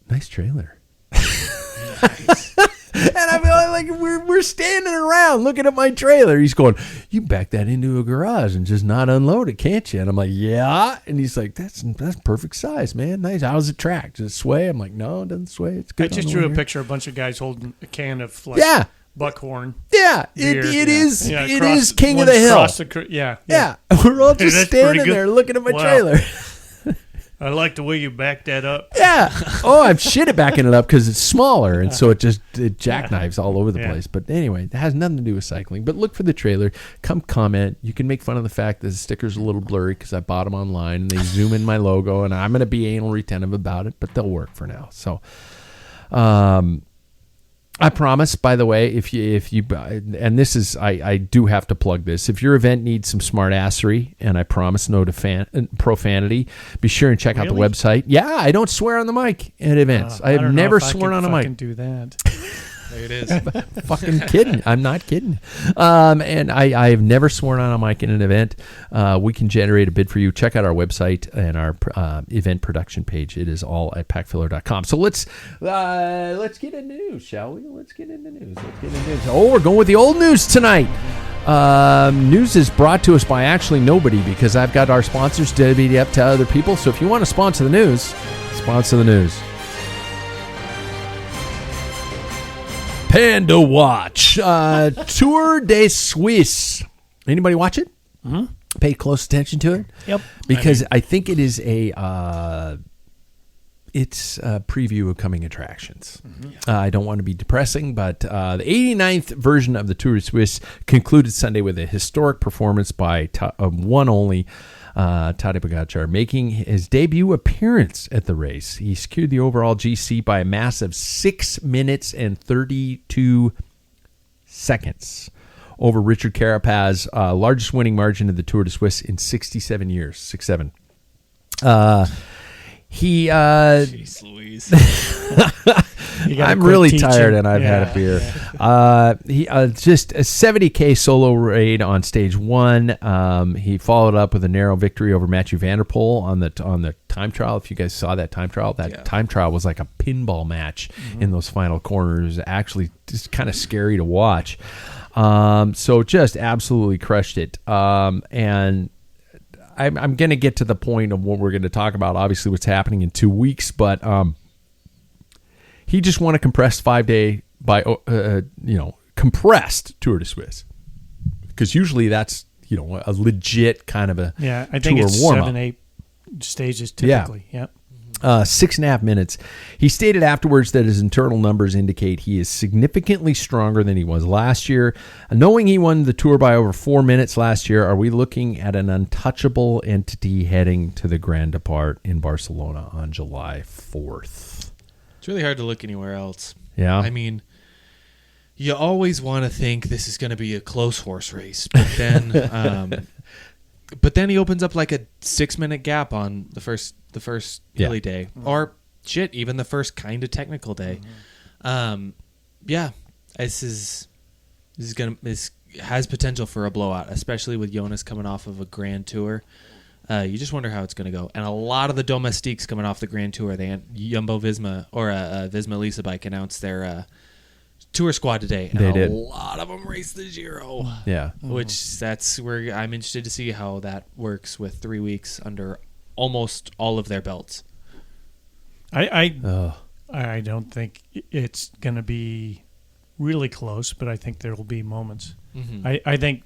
"Nice trailer." Nice. And I feel like we're standing around looking at my trailer. He's going, "You back that into a garage and just not unload it, can't you?" And I'm like, "Yeah." And he's like, "That's perfect size, man. Nice. How's it track? Does it sway?" I'm like, "No, it doesn't sway. It's good." I just drew a picture of a bunch of guys holding a can of Buckhorn. Yeah, beer. it is. Yeah, It is King of the Hill. Yeah. We're all just That's standing pretty good. there looking at my Wow. trailer. I like the way you backed that up. Yeah. Oh, I'm shit at backing it up because it's smaller, and so it jackknives all over the Yeah. place. But anyway, it has nothing to do with cycling. But look for the trailer. Come comment. You can make fun of the fact that the sticker's a little blurry because I bought them online, and they zoom in my logo, and I'm going to be anal retentive about it, but they'll work for now. So, I promise, by the way, if you and this is, I do have to plug this. If your event needs some smart assery, and I promise no profanity, be sure and check out the Really? website. Yeah, I don't swear on the mic at events. I have don't know never if I sworn can on a mic. fucking do that. There it is. Fucking kidding. I'm not kidding. And I have never sworn on a mic in an event. We can generate a bid for you. Check out our website and our event production page. It is all at packfiller.com. So let's get into news, shall we? Let's get into news. Oh, we're going with the old news tonight. News is brought to us by actually nobody, because I've got our sponsors divvied up to other people. So if you want to sponsor the news, sponsor the news. Panda Watch, Tour de Suisse. Anybody watch it? Mm-hmm. Pay close attention to it? Yep. Because I think it is it's a preview of coming attractions. Mm-hmm. I don't want to be depressing, but the 89th version of the Tour de Suisse concluded Sunday with a historic performance by one only, Tadej Pogačar, making his debut appearance at the race. He secured the overall GC by a massive 6 minutes and 32 seconds over Richard Carapaz's largest winning margin of the Tour de Suisse in 67 years. 6-7. Jeez Louise. I'm really tired and I've had a beer. He just a 70K solo raid on stage one. He followed up with a narrow victory over Mathieu van der Poel on the time trial. If you guys saw that time trial, time trial was like a pinball match in those final corners. Actually, just kind of scary to watch. So just absolutely crushed it. And I'm going to get to the point of what we're going to talk about. Obviously, what's happening in 2 weeks, but he just won a compressed 5-day compressed Tour de Suisse, because usually that's a legit kind of a I think tour it's warm-up. 7-8 stages typically. Yeah. 6.5 minutes. He stated afterwards that his internal numbers indicate he is significantly stronger than he was last year. Knowing he won the Tour by over 4 minutes last year, are we looking at an untouchable entity heading to the Grand Depart in Barcelona on July 4th? It's really hard to look anywhere else. Yeah. I mean, you always want to think this is going to be a close horse race, but then he opens up like a 6-minute gap on the first hilly day, or shit, even the first kind of technical day. This has potential for a blowout, especially with Jonas coming off of a Grand Tour. You just wonder how it's going to go. And a lot of the domestiques coming off the Grand Tour, Jumbo Visma or Visma-Lease bike announced their tour squad today, and they did. A lot of them raced the Giro. Yeah, which that's where I'm interested to see how that works with 3 weeks under almost all of their belts. I don't think it's going to be really close, but I think there will be moments. Mm-hmm. I think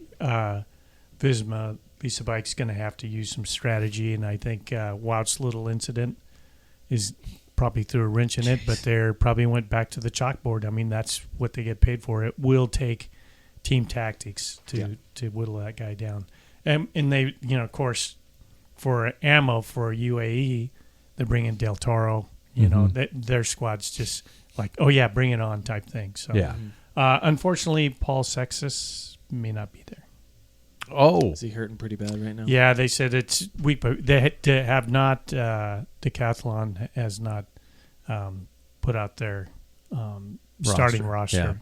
Visma-Lease bike's going to have to use some strategy, and I think Wout's little incident is probably threw a wrench in it, but they probably went back to the chalkboard. I mean, that's what they get paid for. It will take team tactics to whittle that guy down. And they, of course, for ammo for UAE, They bring in Del Toro. You know, their squad's just like, oh yeah, bring it on type thing. So Yeah. Unfortunately, Paul Sextus may not be there. Oh, Is he hurting pretty bad right now? Yeah, they said it's weak, but they have not. Decathlon has not put out their starting roster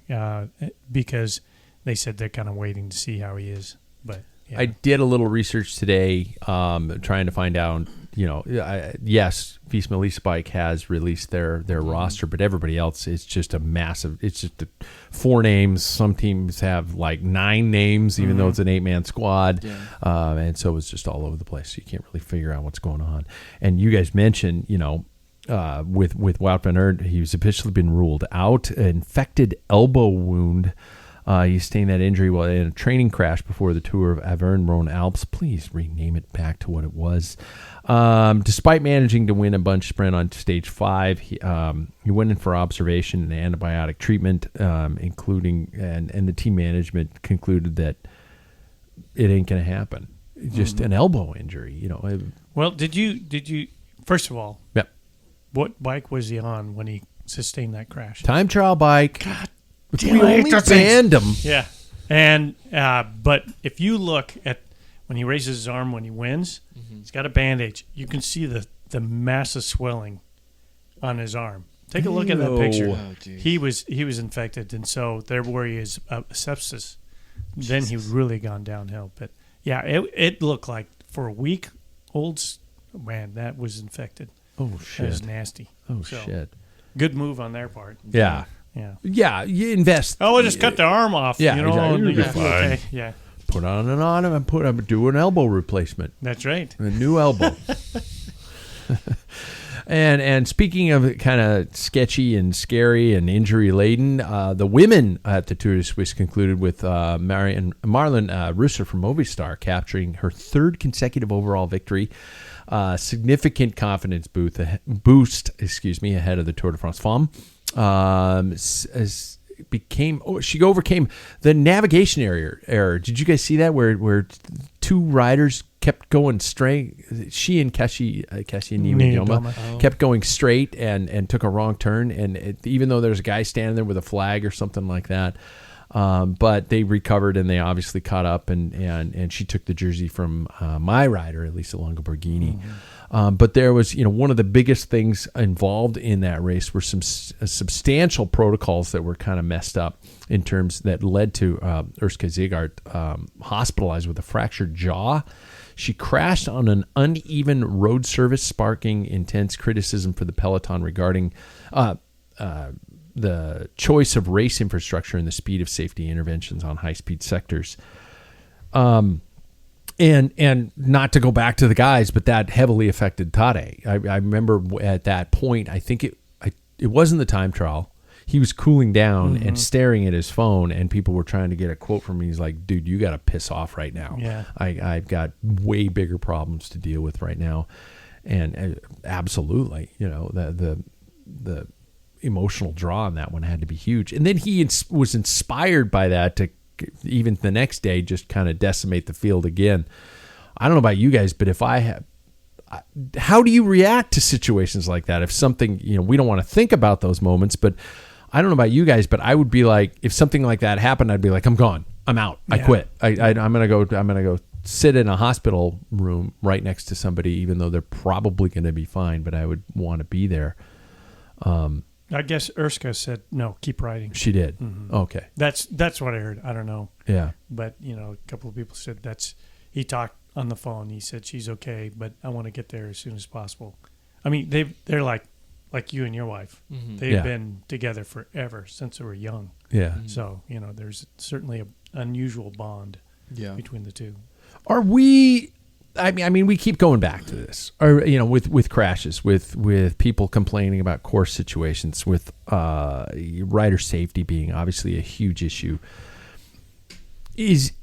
because they said they're kind of waiting to see how he is. But yeah. I did a little research today, trying to find out. Yes, Visma-Lease bike has released their roster, but everybody else is just a massive. It's just 4 names. Some teams have like 9 names, even though it's an 8-man squad, and so it's just all over the place. So you can't really figure out what's going on. And you guys mentioned, with Wout van Aert, he's officially been ruled out. Infected elbow wound. He sustained that injury while in a training crash before the Tour of Auvergne-Rhône-Alpes. Please rename it back to what it was. Despite managing to win a bunch sprint on stage 5, he went in for observation and antibiotic treatment, including and the team management concluded that it ain't going to happen. Just an elbow injury, Well, did you? First of all, Yep. What bike was he on when he sustained that crash? Time trial bike. God We damn, I hate only those banned him. Yeah, and but if you look at when he raises his arm when he wins, he's got a bandage. You can see the massive swelling on his arm. Take a look at that picture. Oh, geez. He was infected, and so they're worried is sepsis. Then he really gone downhill. But yeah, it looked like for a week old man that was infected. Oh That was shit. nasty. Oh So, shit. Good move on their part. Yeah. Yeah. Yeah, you invest. Oh, we'll just cut the arm off. Yeah, you know, exactly. and You'll be yeah, fine. okay. Yeah, Put on an on and do an elbow replacement. that's right. A new elbow. And speaking of kind of sketchy and scary and injury laden, the women at the Tour de Suisse concluded with Marlon Russer from Movistar capturing her 3rd consecutive overall victory. Significant confidence boost ahead of the Tour de France Femmes. She overcame the navigation error. Did you guys see that where 2 riders kept going straight? She and Kashi Niewedoma kept going straight and took a wrong turn. And even though there's a guy standing there with a flag or something like that, but they recovered and they obviously caught up. And she took the jersey from my rider, Elisa Longoborghini. But there was, one of the biggest things involved in that race were some substantial protocols that were kind of messed up in terms that led to Urska Zegart hospitalized with a fractured jaw. She crashed on an uneven road surface, sparking intense criticism for the peloton regarding the choice of race infrastructure and the speed of safety interventions on high-speed sectors. And not to go back to the guys, but that heavily affected Tadej. I remember at that point, I think it wasn't the time trial. He was cooling down and staring at his phone, and people were trying to get a quote from me. He's like, "Dude, you got to piss off right now. Yeah. I've got way bigger problems to deal with right now." And absolutely, the emotional draw on that one had to be huge. And then he was inspired by that to even the next day just kind of decimate the field again. I don't know about you guys, but if how do you react to situations like that? If something, we don't want to think about those moments, but I don't know about you guys, but I would be like, if something like that happened, I'd be like, I'm gone. I'm out. I quit. I'm going to go sit in a hospital room right next to somebody, even though they're probably going to be fine, but I would want to be there. I guess Urska said, no, keep riding. She did. Okay. That's what I heard. I don't know. Yeah. But, a couple of people said he talked on the phone. He said, she's okay, but I want to get there as soon as possible. I mean, they're like you and your wife. They've been together forever since they were young. Yeah. So, there's certainly an unusual bond between the two. Are we... I mean, we keep going back to this, or with crashes, with people complaining about course situations, with rider safety being obviously a huge issue.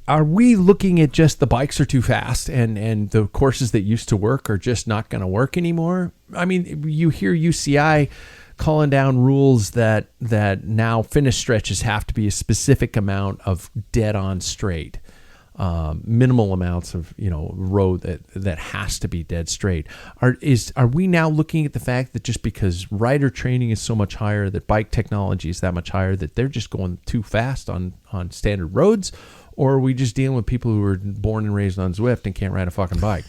Are we looking at just the bikes are too fast and the courses that used to work are just not going to work anymore? I mean, you hear UCI calling down rules that now finish stretches have to be a specific amount of dead on straight. minimal amounts of road that has to be dead straight. Are we now looking at the fact that just because rider training is so much higher, that bike technology is that much higher, that they're just going too fast on standard roads? Or are we just dealing with people who were born and raised on Zwift and can't ride a fucking bike?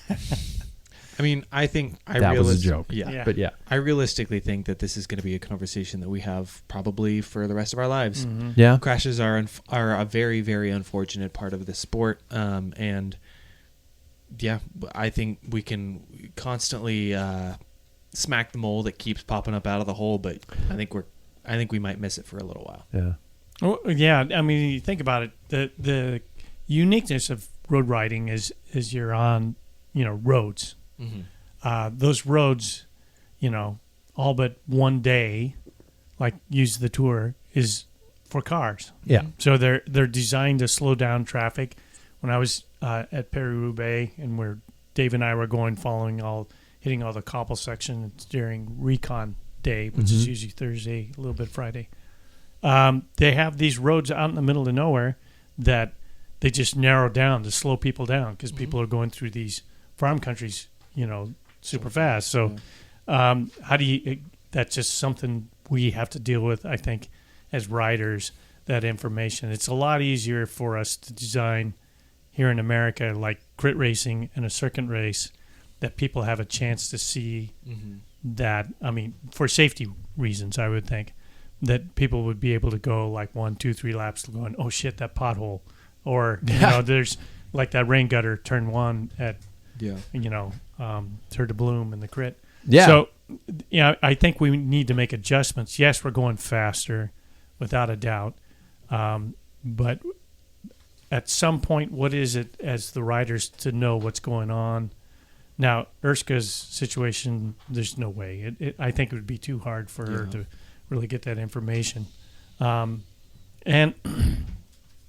I mean, I think that was a joke. Yeah. But yeah. I realistically think that this is going to be a conversation that we have probably for the rest of our lives. Mm-hmm. Yeah. Crashes are a very, very unfortunate part of the sport. And yeah, I think we can constantly smack the mole that keeps popping up out of the hole, but I think we might miss it for a little while. Yeah. Well, yeah, I mean, you think about it. The uniqueness of road riding is you're on, roads. Mm-hmm. Those roads, all but one day, like use the Tour, is for cars. Yeah. So they're designed to slow down traffic. When I was at Paris-Roubaix, and where Dave and I were hitting all the cobble sections during Recon Day, which is usually Thursday, a little bit Friday. They have these roads out in the middle of nowhere that they just narrow down to slow people down because people are going through these farm countries, super fast. So how do you? That's just something we have to deal with, I think, as riders. That information. It's a lot easier for us to design here in America, like crit racing and a circuit race, that people have a chance to see. That, I mean, for safety reasons, I would think that people would be able to go like 1, 2, 3 laps going, oh shit, that pothole, or there's like that rain gutter turn 1 at Tour de Bloom in the crit. Yeah. So I think we need to make adjustments. Yes, we're going faster, without a doubt, but at some point, what is it as the riders to know what's going on? Now, Erska's situation, there's no way. I think it would be too hard for her to really get that information. And,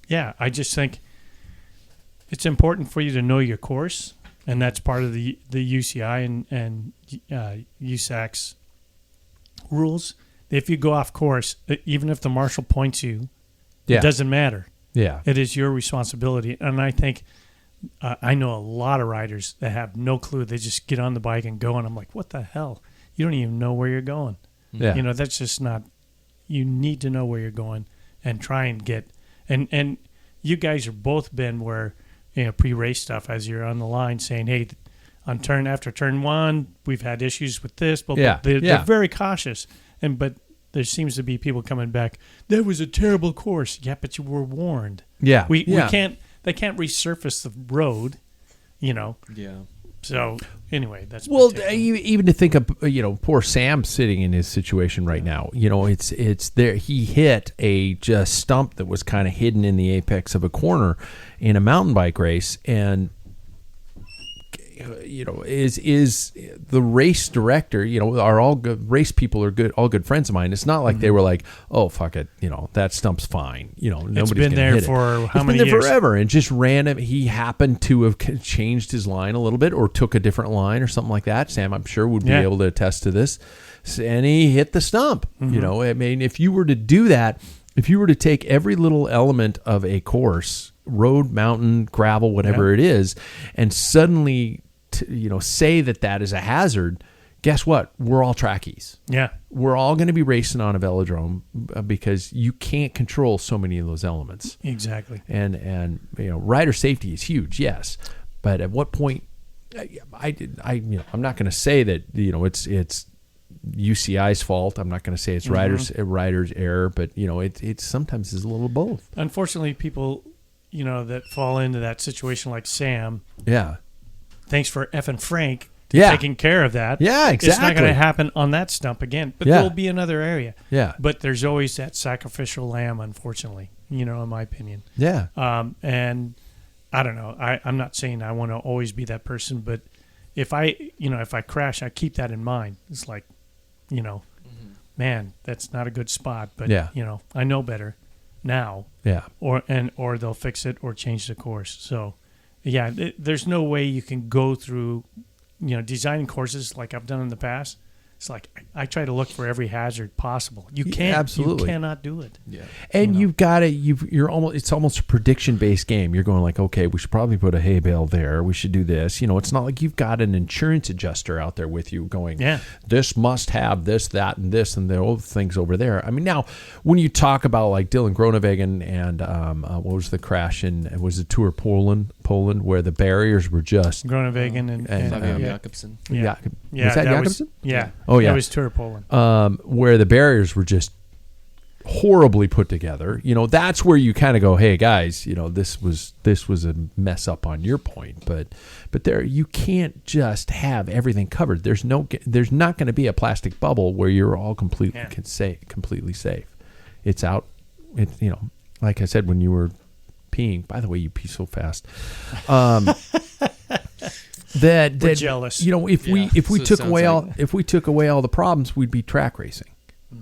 I just think it's important for you to know your course, and that's part of the UCI and USAC's rules. If you go off course, even if the marshal points you, it doesn't matter. Yeah. It is your responsibility. And I think I know a lot of riders that have no clue. They just get on the bike and go, and I'm like, what the hell? You don't even know where you're going. Yeah. That's just not – you need to know where you're going and try and get – and you guys have both been where, pre-race stuff, as you're on the line saying, hey, on after turn 1, we've had issues with this. But they're very cautious. But there seems to be people coming back, that was a terrible course. Yeah, but you were warned. Yeah. We can't – they can't resurface the road, Yeah. So anyway, that's even to think of poor Sam sitting in his situation right now. It's there. He hit a just stump that was kind of hidden in the apex of a corner in a mountain bike race, and is the race director, are all good race people are good, all good friends of mine. It's not like they were like, oh, fuck it, that stump's fine. Nobody's been there hit for it. how many years? It's been there years? forever, and just random. He happened to have changed his line a little bit or took a different line or something like that. Sam, I'm sure, would be able to attest to this. And he hit the stump. I mean, if you were to do that, if you were to take every little element of a course, road, mountain, gravel, whatever it is, and suddenly say that is a hazard, guess what? We're all trackies. Yeah. We're all going to be racing on a velodrome because you can't control so many of those elements. Exactly. And rider safety is huge, yes. But at what point I'm not going to say that it's UCI's fault. I'm not going to say it's riders error, but it sometimes is a little of both. Unfortunately, people that fall into that situation like Sam. Yeah. Thanks for effing Frank taking care of that. Yeah, exactly. It's not going to happen on that stump again, but there'll be another area. Yeah. But there's always that sacrificial lamb, unfortunately, in my opinion. Yeah. And I don't know. I'm not saying I want to always be that person, but if I crash, I keep that in mind. It's like, man, that's not a good spot, but I know better now. Yeah. Or they'll fix it or change the course. So, there's no way you can go through, designing courses like I've done in the past. It's like I try to look for every hazard possible. You can't. Absolutely. You cannot do it. Yeah. And you've got to, it's almost a prediction-based game. You're going like, okay, we should probably put a hay bale there. We should do this. It's not like you've got an insurance adjuster out there with you going, this must have this, that, and this, and the other things over there. I mean, now, when you talk about like Dylan Groenewegen and what was the crash in, was it Tour Poland, where the barriers were just... Groenewegen and Fabio Jakobsen. Was that Jakobsen? Yeah. Oh, yeah. That was Tour Poland. Where the barriers were just horribly put together. That's where you kind of go, hey guys, this was a mess up on your point, but there, you can't just have everything covered. There's not going to be a plastic bubble where you're all completely safe. It's out. Like I said, when you were peeing, by the way, you pee so fast. We're jealous. If we took away all the problems, we'd be track racing.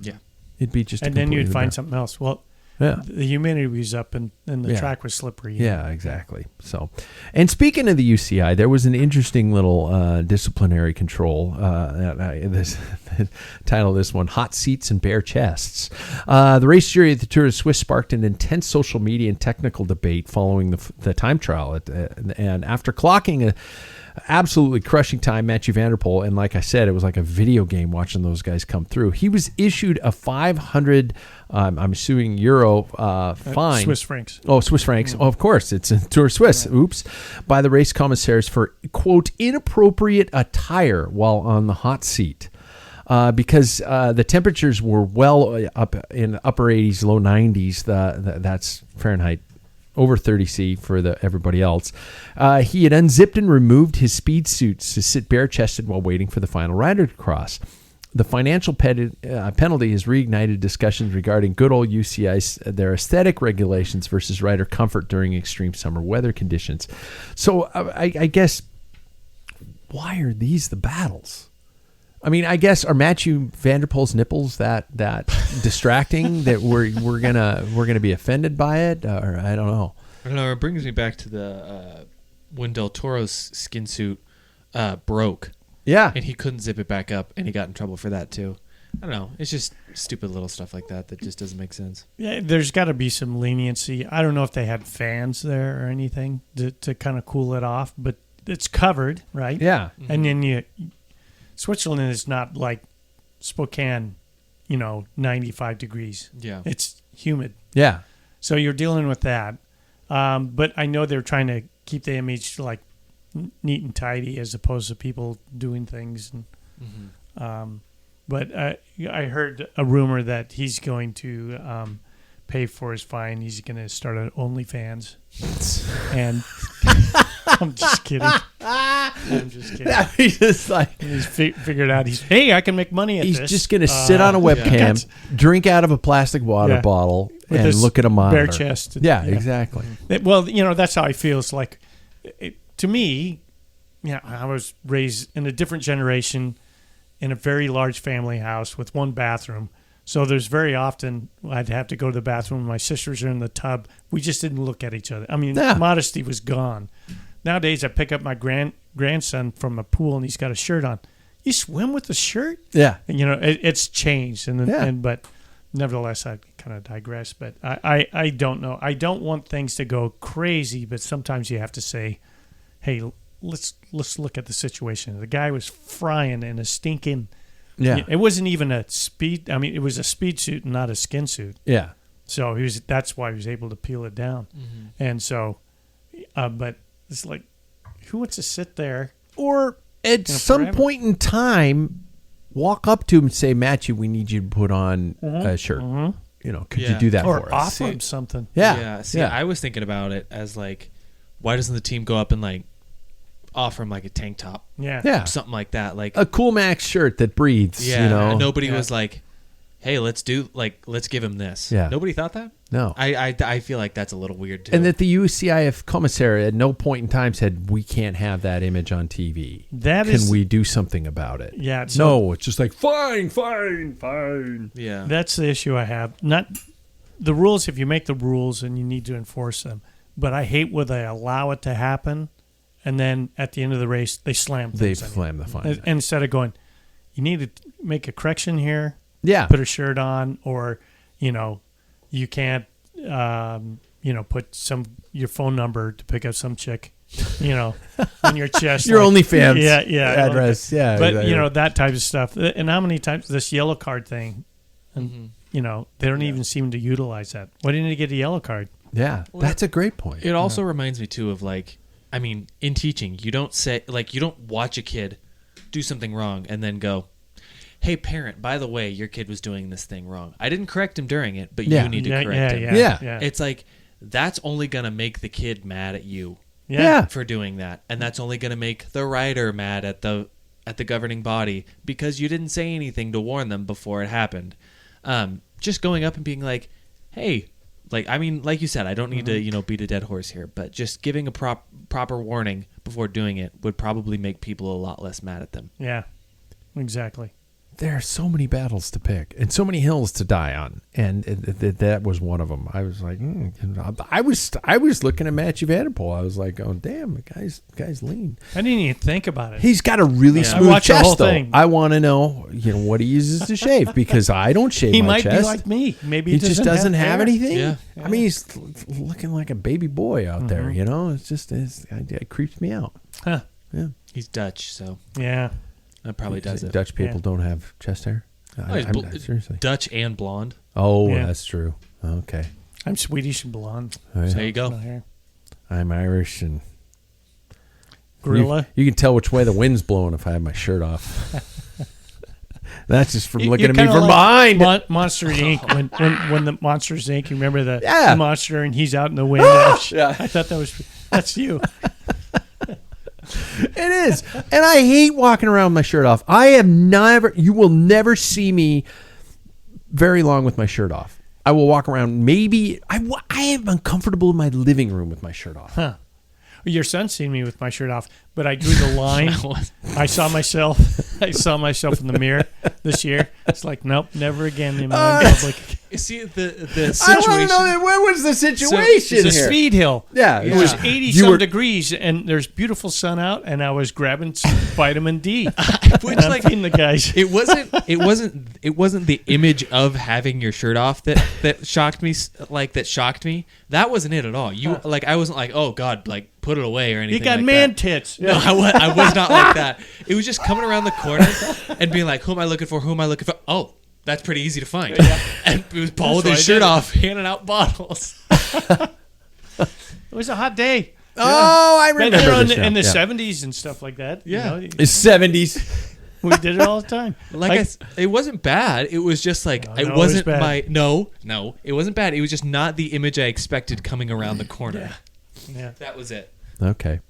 Yeah. It'd be just, and then you'd find something else. Well, the humidity was up and the track was slippery. Yeah, exactly. So, and speaking of the UCI, there was an interesting little disciplinary control. This title of this one, Hot Seats and Bare Chests. The race jury at the Tour de Suisse sparked an intense social media and technical debate following the time trial. And after clocking a absolutely crushing time, Mathieu van der Poel, and like I said, it was like a video game watching those guys come through. He was issued a 500, I'm assuming euro fine. Swiss francs. Oh, Swiss francs. Oh, of course, it's a Tour Suisse. Oops. By the race commissaires for, quote, inappropriate attire while on the hot seat. Because the temperatures were well up in upper 80s, low 90s. That's Fahrenheit. Over 30 C for everybody else. He had unzipped and removed his speed suits to sit bare-chested while waiting for the final rider to cross. The financial penalty has reignited discussions regarding good old UCI's, their aesthetic regulations versus rider comfort during extreme summer weather conditions. So I guess, why are these the battles? I mean, I guess, are Mathieu van der Poel's nipples that distracting that we're gonna be offended by it, or I don't know. I don't know. It brings me back to the when Del Toro's skin suit broke. Yeah, and he couldn't zip it back up, and he got in trouble for that too. I don't know. It's just stupid little stuff like that just doesn't make sense. Yeah, there's got to be some leniency. I don't know if they had fans there or anything to kind of cool it off, but it's covered, right? Yeah, and then Switzerland is not like Spokane, 95 degrees. Yeah. It's humid. Yeah. So you're dealing with that. But I know they're trying to keep the image like neat and tidy as opposed to people doing things. And, but I heard a rumor that he's going to pay for his fine. He's going to start an OnlyFans. And I'm just kidding. He's just like, he's figured out. I can make money at this. He's just going to sit on a webcam, drink out of a plastic water bottle, and look at a monitor. Bare chest. Yeah, exactly. Well, that's how I feel. It's like, to me, I was raised in a different generation in a very large family house with one bathroom. So there's very often I'd have to go to the bathroom. My sisters are in the tub. We just didn't look at each other. I mean, modesty was gone. Nowadays, I pick up my grandson from a pool, and he's got a shirt on. You swim with a shirt? Yeah. And, it's changed. But nevertheless, I kind of digress. But I don't know. I don't want things to go crazy, but sometimes you have to say, hey, let's look at the situation. The guy was frying in a stinking... Yeah, it wasn't even a speed. I mean, it was a speed suit, and not a skin suit. Yeah. So that's why he was able to peel it down. Mm-hmm. And so, but it's like, who wants to sit there? Or at some point in time, walk up to him and say, Mathieu, we need you to put on a shirt. Mm-hmm. Could you do that for us? Or offer him something. Yeah. See, I was thinking about it as like, why doesn't the team go up and like offer him like a tank top? Yeah. Something like that. Like a Cool Max shirt that breathes, And nobody was like, hey, let's give him this. Yeah. Nobody thought that? No. I feel like that's a little weird too. And that the UCIF commissary at no point in time said, we can't have that image on TV. Can we do something about it? Yeah. No, it's just like, fine. Yeah. That's the issue I have. Not the rules, if you make the rules and you need to enforce them. But I hate when they allow it to happen. And then at the end of the race, they slam things. They slam the fine. Instead of going, you need to make a correction here. Yeah. Put a shirt on, or you can't put your phone number to pick up some chick. On your chest. Your OnlyFans address. Yeah. But, exactly. that type of stuff. And how many times this yellow card thing, and, they don't even seem to utilize that. Why didn't you get a yellow card? Yeah. That's a great point. It also reminds me, too, of in teaching, you don't watch a kid do something wrong and then go, hey, parent, by the way, your kid was doing this thing wrong. I didn't correct him during it, but you need to correct him. Yeah. It's that's only going to make the kid mad at you. Yeah. For doing that, and that's only going to make the rider mad at the governing body because you didn't say anything to warn them before it happened. Just going up and being like, "Hey," like you said, I don't need to beat a dead horse here, but just giving a proper warning before doing it would probably make people a lot less mad at them. Yeah, exactly. There are so many battles to pick and so many hills to die on, and that was one of them. I was like, I was looking at Mathieu Van Der Poel. I was like, oh damn, the guy's lean. I didn't even think about it. He's got a really I smooth watched the chest, whole though. thing. I want to know, what he uses to shave because I don't shave he my might chest. be like me. Maybe He just doesn't have hair. anything. Yeah. I mean, he's looking like a baby boy out there. It creeps me out. Huh. Yeah, He's Dutch, so Yeah. that probably does it. Dutch people Yeah. don't have chest hair. Seriously. Dutch and blonde. Oh, Yeah. that's true. Okay. I'm Swedish and blonde. Oh, yeah. There you go. No hair. I'm Irish and Gorilla. You can tell which way the wind's blowing if I have my shirt off. That's just from looking You're at me kinda from like behind. Monster Inc. When the Monsters Inc. You remember the monster and he's out in the wind. Yeah. I thought that's you. It is. And I hate walking around with my shirt off. You will never see me very long with my shirt off. I will walk around. Maybe I am uncomfortable in my living room with my shirt off. Huh. Your son's seen me with my shirt off, but I drew the line. I saw myself in the mirror this year. It's like, nope, never again in public. You see the situation. I want to know what was the situation It's a here? speed hill. Yeah. It was 80-some degrees, and there's beautiful sun out, and I was grabbing some vitamin D. Which, I'm feeding the guys. It wasn't the image of having your shirt off that shocked me. That shocked me. That wasn't it at all. I wasn't like, oh God, put it away or anything. You got like man that. tits. No, I was not like that. It was just coming around the corner and being like, who am I looking for? Who am I looking for? Oh, that's pretty easy to find. Yeah. And it was Paul with his shirt off, handing out bottles. It was a hot day. Oh, I remember this in the now. 70s and stuff like that. Yeah. It's 70s. We did it all the time. It wasn't bad. It was just it wasn't my no. It wasn't bad. It was just not the image I expected coming around the corner. Yeah. That was it. Okay.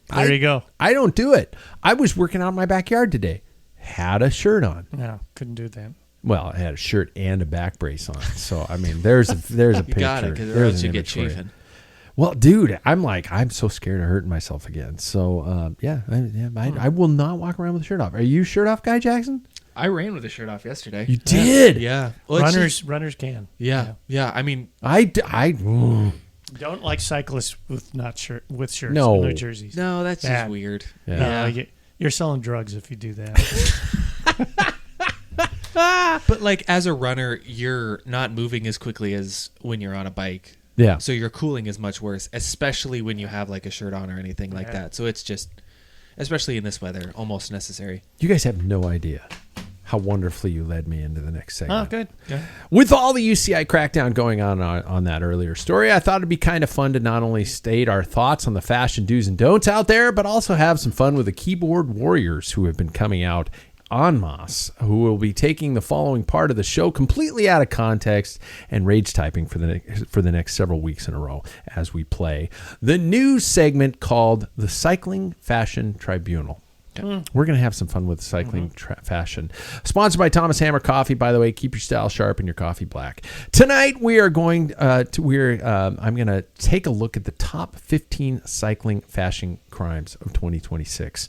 There you go. I don't do it. I was working out in my backyard today. Had a shirt on. No, couldn't do that. Well, I had a shirt and a back brace on. So, I mean, there's a You picture. got it, because There's else an you get image for you. chafing. Well, dude, I'm so scared of hurting myself again. So, I will not walk around with a shirt off. Are you a shirt off guy, Jackson? I ran with a shirt off yesterday. You did? Yeah. Well, Runners can. Yeah. I mean, Don't like cyclists with shirts. No. No jerseys. no, that's Bad. just weird. Yeah. You're selling drugs if you do that. But as a runner, you're not moving as quickly as when you're on a bike. Yeah. So your cooling is much worse, especially when you have a shirt on or anything like that. So it's just, especially in this weather, almost necessary. You guys have no idea how wonderfully you led me into the next segment. Oh, good. Yeah. With all the UCI crackdown going on that earlier story, I thought it'd be kind of fun to not only state our thoughts on the fashion do's and don'ts out there, but also have some fun with the keyboard warriors who have been coming out en masse, who will be taking the following part of the show completely out of context and rage typing for the next several weeks in a row as we play the new segment called the Cycling Fashion Tribunal. We're going to have some fun with cycling fashion. Sponsored by Thomas Hammer Coffee, by the way. Keep your style sharp and your coffee black. Tonight we are going I'm going to take a look at the top 15 cycling fashion crimes of 2026.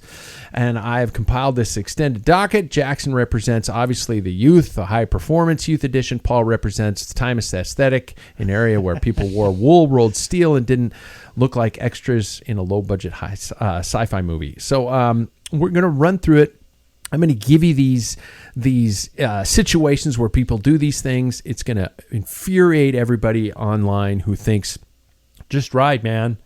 And I've compiled this extended docket. Jackson represents obviously the youth, the high performance youth edition. Paul represents the timeless aesthetic, an area where people wore wool rolled steel and didn't look like extras in a low budget sci-fi movie. So we're going to run through it I'm going to give you these situations where people do these things. It's going to infuriate everybody online who thinks, just ride, man.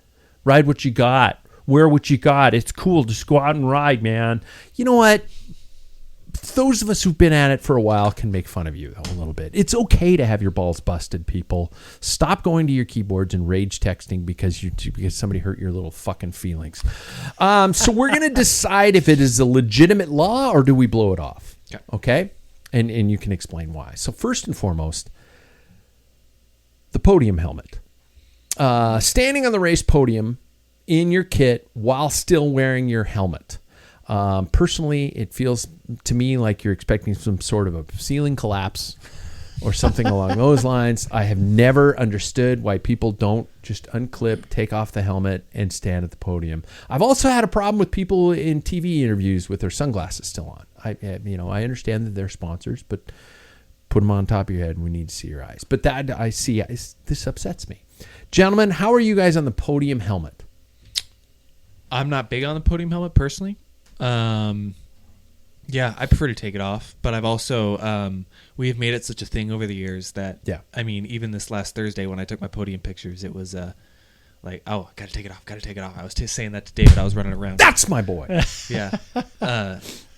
Ride what you got. Wear what you got. It's cool. Just go out and ride, man. You know what? Those of us who've been at it for a while can make fun of you though, a little bit. It's okay to have your balls busted, people. Stop going to your keyboards and rage texting because somebody hurt your little fucking feelings. So we're going to decide if it is a legitimate law or do we blow it off. Okay? And you can explain why. So first and foremost, the podium helmet. Standing on the race podium in your kit while still wearing your helmet. Personally, it feels to me like you're expecting some sort of a ceiling collapse or something along those lines. I have never understood why people don't just unclip, take off the helmet, and stand at the podium. I've also had a problem with people in TV interviews with their sunglasses still on. I understand that they're sponsors, but put them on top of your head and we need to see your eyes. But that this upsets me. Gentlemen, how are you guys on the podium helmet? I'm not big on the podium helmet personally. Yeah, I prefer to take it off, but I've also, we have made it such a thing over the years that, I mean, even this last Thursday when I took my podium pictures, it was, like, oh, gotta take it off. I was saying that to David. I was running around. That's my boy. Yeah.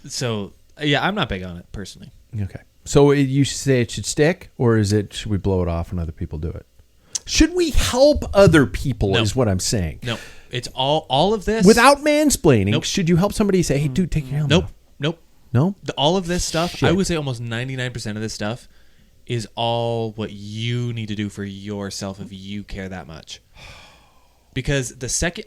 So, yeah, I'm not big on it personally. Okay. So you say it should stick, or should we blow it off and other people do it? Should we help other people is what I'm saying. No. It's all of this. Without mansplaining, Nope. Should you help somebody say, hey, dude, take your helmet off? Nope. No? All of this stuff, Shit. I would say almost 99% of this stuff is all what you need to do for yourself if you care that much. Because the second,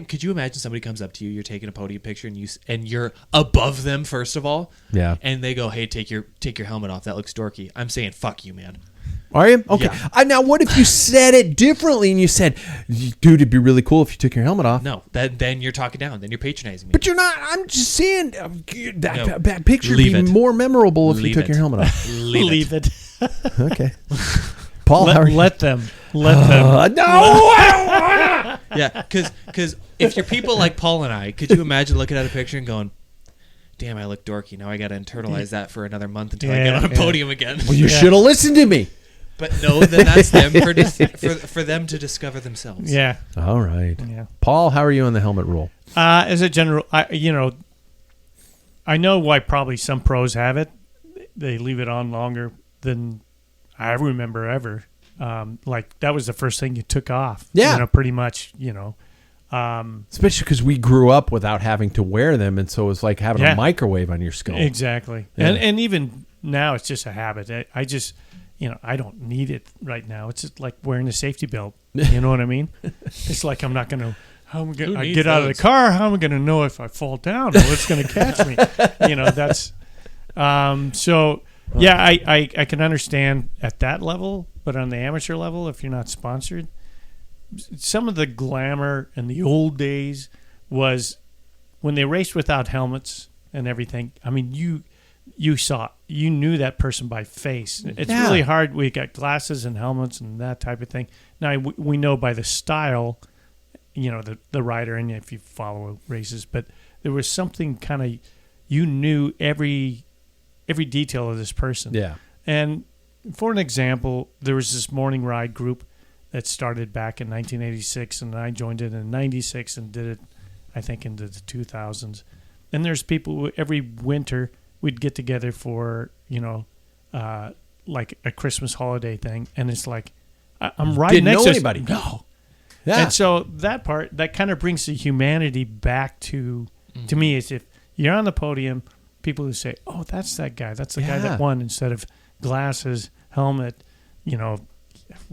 could you imagine somebody comes up to you, you're taking a podium picture and you're above them first of all, and they go, hey, take your helmet off. That looks dorky. I'm saying, fuck you, man. Are you? Okay. Yeah. Now, what if you said it differently and you said, dude, it'd be really cool if you took your helmet off? No, then you're talking down. Then you're patronizing me. But you're not. I'm just saying that picture would Leave be it. more memorable if you Leave took it. your helmet off. Leave it. Okay. Paul, how are you? Let them. No, I don't want to. Yeah, because if you're people like Paul and I, could you imagine looking at a picture and going, damn, I look dorky. Now I got to internalize that for another month until I get on a podium again. Well, you should have listened to me. But no, then that's them for them to discover themselves. Yeah. All right. Yeah. Paul, how are you on the helmet rule? As a general, I know why probably some pros have it. They leave it on longer than I remember ever. Like that was the first thing you took off. Yeah. Pretty much, Especially because we grew up without having to wear them, and so it's like having a microwave on your skull. Exactly. Yeah. And even now it's just a habit. I just, I don't need it right now. It's just like wearing a safety belt. You know what I mean? It's like I'm not going to, I get out of the car, how am I going to know if I fall down or what's going to catch me? That's, so yeah, I can understand at that level, but on the amateur level, if you're not sponsored, some of the glamour in the old days was when they raced without helmets and everything. I mean, you knew that person by face. It's really hard. We got glasses and helmets and that type of thing. Now we know by the style, the rider, and if you follow races, but there was something kind of, you knew every detail of this person. Yeah. And for an example, there was this morning ride group that started back in 1986, and I joined it in 96 and did it, I think, into the 2000s. And there's people who, every winter we'd get together for, like a Christmas holiday thing. And it's like, I'm riding next to anybody. No. Yeah. And so that kind of brings the humanity back to me, is if you're on the podium, people who say, oh, that's that guy. That's the guy that won, instead of glasses, helmet,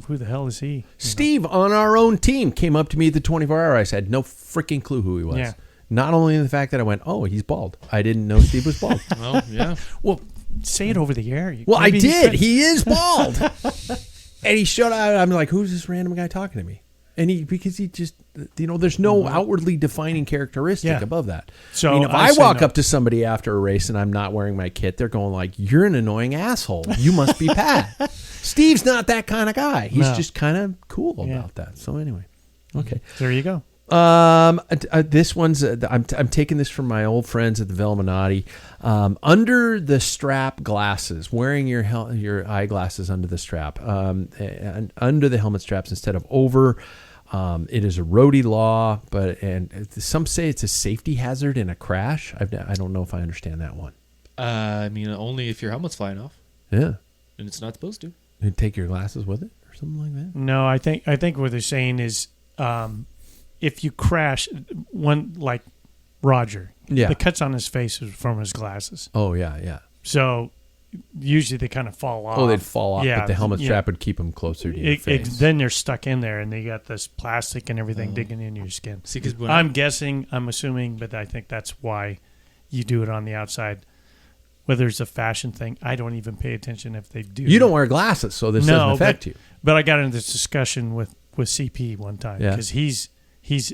who the hell is he? Steve on our own team came up to me at the 24-hour. I had no freaking clue who he was. Yeah. Not only the fact that I went, oh, he's bald. I didn't know Steve was bald. Well, yeah. Well, say it over the air. Well, I did. He is bald. And he showed up. I'm like, who's this random guy talking to me? And because he just, there's no outwardly defining characteristic above that. So if I walk up to somebody after a race and I'm not wearing my kit, they're going like, you're an annoying asshole. You must be Pat. Steve's not that kind of guy. He's just kind of cool about that. So anyway, okay. There you go. This one's I'm taking this from my old friends at the Visma-Lease. Under the strap glasses, wearing your eyeglasses under the strap, and under the helmet straps instead of over. It is a roadie law, and some say it's a safety hazard in a crash. I don't know if I understand that one. I mean, only if your helmet's flying off. Yeah, and it's not supposed to. You take your glasses with it or something like that. No, I think what they're saying is, if you crash, one like Roger, Yeah. the cuts on his face is from his glasses. Oh yeah. So usually they kind of fall off. Oh, they'd fall off, Yeah, but the helmet yeah. strap would keep them closer to your face. Then they're stuck in there, and they got this plastic and everything digging into your skin. See, because I'm assuming, but I think that's why you do it on the outside. Whether it's a fashion thing, I don't even pay attention if they do. You don't wear glasses, so this doesn't affect you. But I got into this discussion with CP one time Yeah. because he's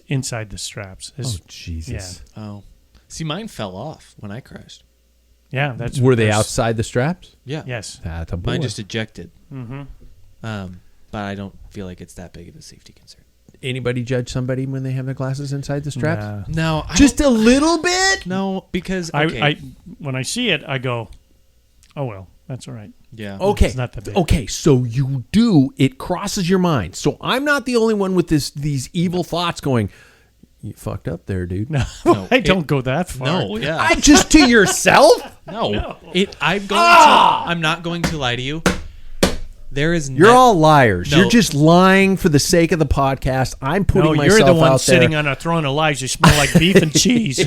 inside the straps. Oh, Jesus. Oh, see, mine fell off when I crashed. Yeah, that's Were they outside the straps? Yeah. Yes. That's a boy. Mine just ejected. Mm-hmm. But I don't feel like it's that big of a safety concern. Anybody judge somebody when they have their glasses inside the straps? Nah. No, Just a little bit? no, because okay. I when I see it, I go, oh well, that's all right. yeah. Okay. It's not that big. Okay, so you do. It crosses your mind. So I'm not the only one with these evil thoughts going, you fucked up there, dude. No, No, I don't go that far. No, yeah. I just to yourself? No. I'm not going to lie to you. There is You're all liars. No. You're just lying for the sake of the podcast. I'm putting No, myself you're the one out sitting there. on a throne of lies. You smell like beef and cheese.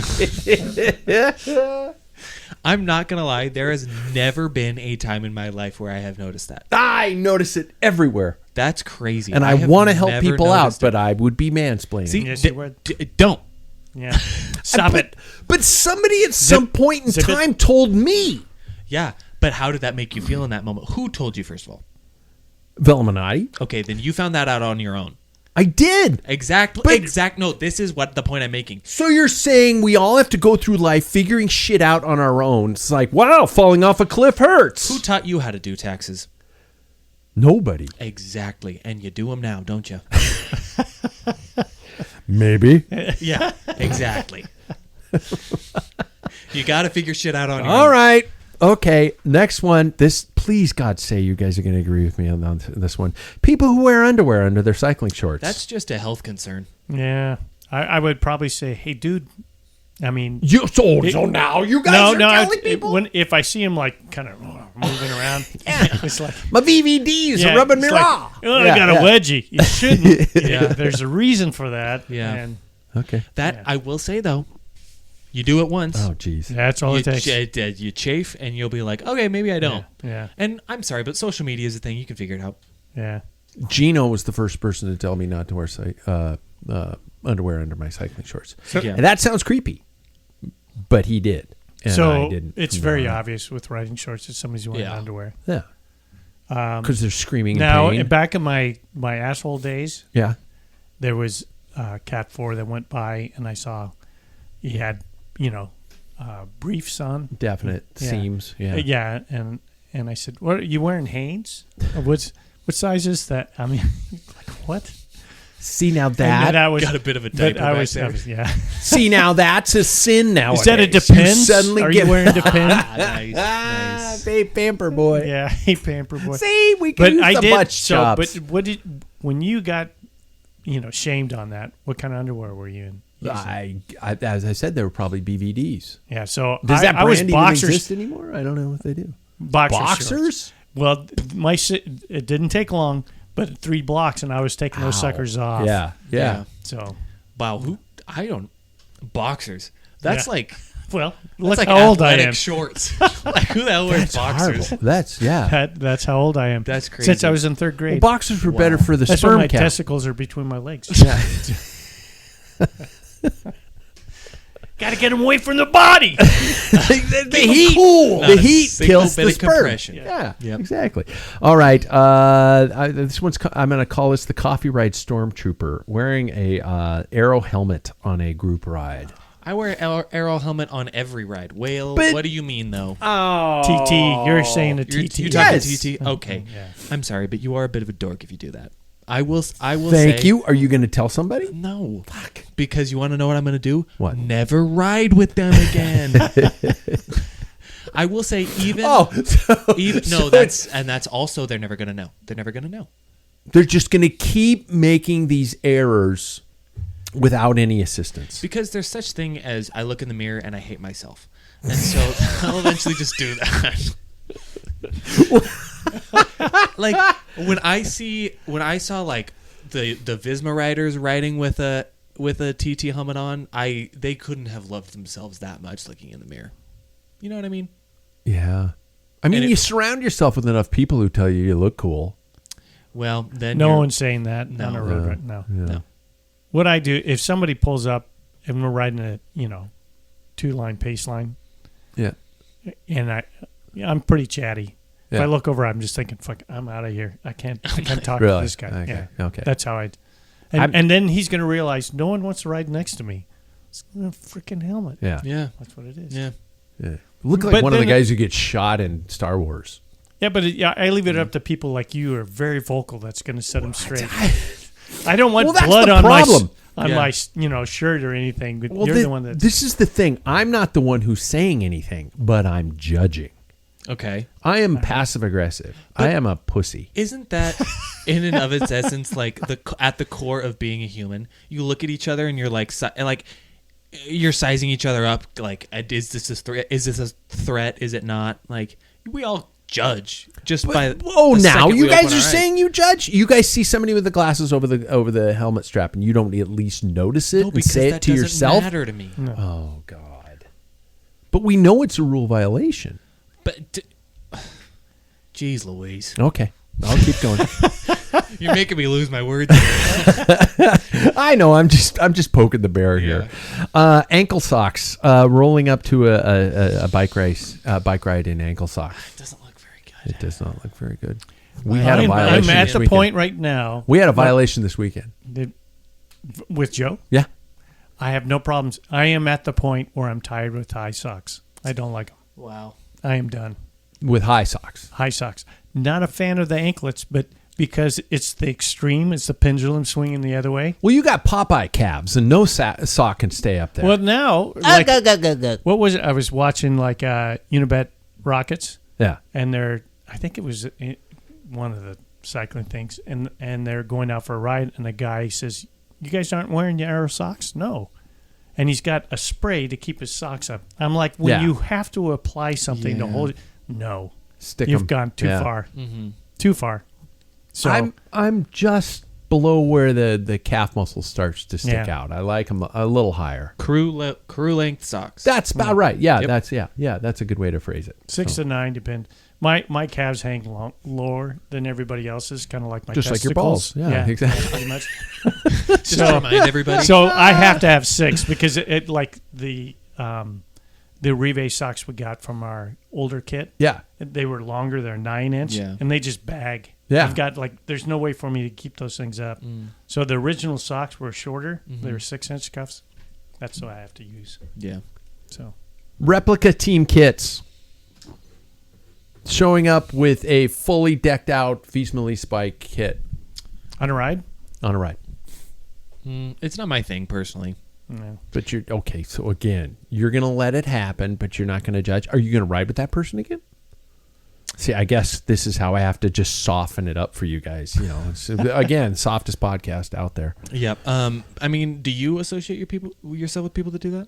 I'm not going to lie. There has never been a time in my life where I have noticed that. I notice it everywhere. That's crazy. And I have want to help never people out, noticed it. but I would be mansplaining. See, Yes, you would. don't. Yeah. Stop it. But somebody at some point in zip it. time told me. Yeah, but how did that make you feel in that moment? Who told you, first of all? Velluminati. Okay, then you found that out on your own. I did. Exactly. No, this is what the point I'm making. So you're saying we all have to go through life figuring shit out on our own. It's like, wow, falling off a cliff hurts. Who taught you how to do taxes? Nobody. Exactly. And you do them now, don't you? Maybe. Yeah, exactly. You got to figure shit out on your All own. right. Okay. Next one. Please, God, say you guys are going to agree with me on this one. People who wear underwear under their cycling shorts. That's just a health concern. Yeah. I would probably say, hey, dude. I mean, so now you guys are telling people. If I see him like kind of moving around, it's like My VVDs yeah, are rubbing me it's like, raw. oh, I got a wedgie. You shouldn't. Yeah. There's a reason for that. Yeah. And Okay. That I will say though, you do it once. Oh, jeez. that's all you, it takes. you chafe, and you'll be like, okay, maybe I don't. Yeah. And I'm sorry, but social media is a thing. You can figure it out. Yeah. Gino was the first person to tell me not to wear underwear under my cycling shorts. Yeah. And that sounds creepy, but he did. And So I didn't. it's very obvious with riding shorts that somebody's wearing Yeah. underwear. Yeah. Because they're screaming Now, in pain. back in my asshole days, Yeah. there was Cat 4 that went by, and I saw he had, briefs on. Definite Yeah. seams. Yeah. Yeah, and I said, "What are you wearing, Hanes? What size is that?" I mean, like what? See now And that. I was got a bit of a but diaper I back was, there. yeah. See now that's a sin nowadays. Is that a You depends? suddenly Are get you wearing depends? Nice. Babe pamper boy. Yeah, hey, pamper boy. See, we can But use I the did. butt So, but chops. when you got, shamed on that? What kind of underwear were you in? I as I said, there were probably BVDs. Yeah. So Does that I was brand even boxers. exist anymore? I don't know what they do. Boxers. Boxers? Well, it didn't take long, but 3 blocks, and I was taking those Ow. suckers off. Yeah. So, Wow. Boxers. That's Yeah. like well, that's look like how old I athletic am. shorts. Like who the hell wears boxers? Horrible. That's how old I am. That's crazy. Since I was in 3rd Well, grade. boxers were better for the That's why sperm my count. testicles are between my legs. Got to get them away from the body. the heat, Not the a heat single kills bit the of sperm. compression. Yeah, Yep. exactly. All right, this one's. I'm going to call this the Coffee Ride Stormtrooper wearing a arrow helmet on a group ride. I wear an arrow helmet on every ride. Whale, But- what do you mean though? Oh, TT. You're saying a You're TT. talking Yes. TT? Okay. Yeah. I'm sorry, but you are a bit of a dork if you do that. I will Thank say, you. Are you going to tell somebody? No. Because you want to know what I'm going to do? What? Never ride with them again. I will say that's also they're never going to know. They're never going to know. They're just going to keep making these errors without any assistance. Because there's such thing as I look in the mirror and I hate myself. And so I'll eventually just do that. Like when I saw like the Visma riders riding with a TT helmet on, they couldn't have loved themselves that much looking in the mirror. You know what I mean? Yeah. I mean, you surround yourself with enough people who tell you look cool. Well, then no one's saying that No. on a road right now. Yeah. No. What I do if somebody pulls up and we're riding a 2-line pace line, Yeah. and I'm pretty chatty. Yeah. If I look over, I'm just thinking, "Fuck, I'm out of here. I can't talk Really? to this guy." Okay. Yeah. Okay. That's how and then he's going to realize no one wants to ride next to me. It's a freaking helmet. Yeah. Yeah. That's what it is. Yeah. Yeah. Look like But one of the then guys who gets shot in Star Wars. Yeah, but I leave it up to people like you who are very vocal. That's going to set them straight. I don't want that's blood the on problem. my shirt or anything. But you're the one that. This is the thing. I'm not the one who's saying anything, but I'm judging. Okay. I am passive aggressive. I am a pussy. Isn't that in and of its essence like at the core of being a human? You look at each other and you're like you're sizing each other up. Like, is this a threat? Is this a threat? Is it not? Like, we all judge by. Now you guys are eyes. saying you judge. You guys see somebody with the glasses over the helmet strap, and you don't at least notice it No, and because say that it to doesn't yourself. matter to me. No. Oh God! But we know it's a rule violation. But, geez, Louise, Okay, I'll keep going. you're making me lose my words. I know. I'm just poking the bear here. Ankle socks. Rolling up to a bike ride in ankle socks. It doesn't look very good. It does not look very good. We had a I'm violation at this the weekend. point right now. We had a violation this weekend. With Joe. Yeah. I have no problems. I am at the point where I'm tired with high socks. I don't like them. Wow. I am done. With high socks. High socks. Not a fan of the anklets, but because it's the extreme, it's the pendulum swinging the other way. Well, you got Popeye calves, and no sock can stay up there. Well, now, what was it? I was watching like Unibet Rockets, Yeah. and I think it was one of the cycling things, and they're going out for a ride, and the guy says, "You guys aren't wearing your Aero socks?" No. And he's got a spray to keep his socks up. I'm like, when you have to apply something to hold it, no. You've gone too far. Mm-hmm. Too far. So I'm just below where the calf muscle starts to stick out. I like them a little higher. Crew length socks. That's about right. Yeah, Yep. that's a good way to phrase it. 6 to 9 depend. My calves hang lower than everybody else's, kind of like my Just like your testicles. balls. Yeah, exactly. Pretty much. Just to remind everybody. So I have to have 6 because it like the Rive socks we got from our older kit. Yeah. They were longer. They're 9-inch, and they just bag. Yeah. I've got there's no way for me to keep those things up. So the original socks were shorter. They were 6-inch cuffs. That's what I have to use. Yeah. So Replica team kits. Showing up with a fully decked out Visma-Lease bike kit on a ride. on a ride. It's not my thing personally. No. But you're okay. So again, you're going to let it happen, but you're not going to judge. Are you going to ride with that person again? See, I guess this is how I have to just soften it up for you guys. You know, it's, again, softest podcast out there. Yep. I mean, do you associate yourself with people that do that?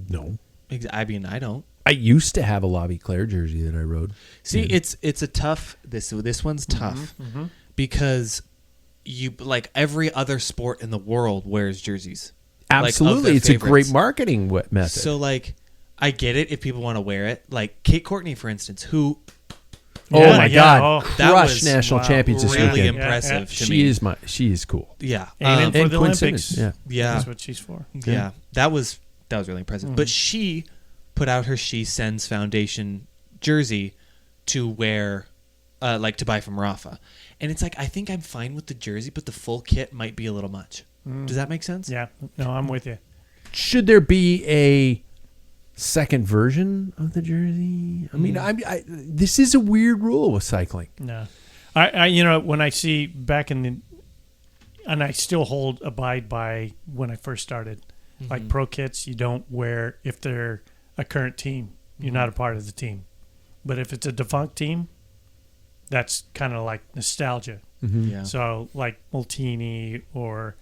No, I mean, I don't. I used to have a La Vie Claire jersey that I rode. See, it's a tough. This one's tough because you like every other sport in the world wears jerseys. Absolutely, like, it's a great marketing method. So, like, I get it if people want to wear it. Like Kate Courtney, for instance, who oh my God, that crushed was national champions this really weekend. impressive to me. She is cool. Yeah, Aiming for and the Quinn Olympics. Simmons, yeah, That's what she's for. yeah. That was really impressive. But she put out her She Sends Foundation jersey to wear, like to buy from Rafa, and it's like I think I'm fine with the jersey, but the full kit might be a little much. Does that make sense? Yeah. No, I'm with you. Should there be a second version of the jersey? I mean, this is a weird rule with cycling. No. I when I see back in the, and I still abide by when I first started, like pro kits, you don't wear if they're a current team. You're not a part of the team. But if it's a defunct team, that's kind of like nostalgia. Yeah. So like Molteni or,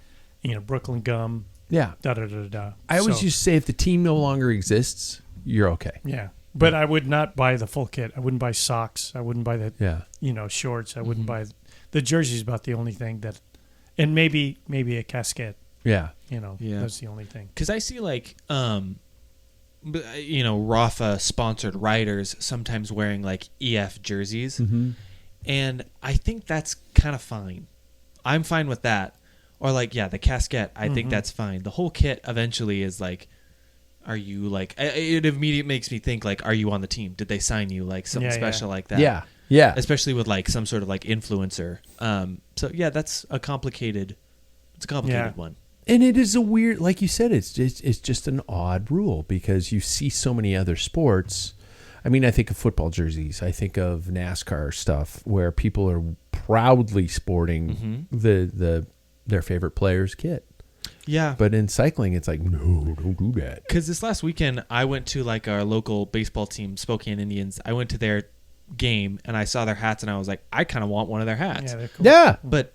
Brooklyn Gum. Yeah. Da-da-da-da. I always used to say if the team no longer exists, you're okay. Yeah. But I would not buy the full kit. I wouldn't buy socks. I wouldn't buy the, shorts. I wouldn't buy the jersey's about the only thing that, and maybe a casquette. Yeah. That's the only thing. Because I see like, Rafa sponsored riders sometimes wearing like EF jerseys. And I think that's kind of fine. I'm fine with that. Or like, the casquette, I think that's fine. The whole kit eventually is like, are you like, it immediately makes me think like, are you on the team? Did they sign you? Like something special like that. Yeah. Yeah. Especially with like some sort of like influencer. So that's a complicated one. And it is a weird, like you said, it's just an odd rule because you see so many other sports. I mean, I think of football jerseys. I think of NASCAR stuff where people are proudly sporting their favorite player's kit. Yeah. But in cycling, it's like, no, don't do that. Because this last weekend, I went to like our local baseball team, Spokane Indians. I went to their game and I saw their hats and I was like, I kind of want one of their hats. Yeah, they're cool. Yeah. But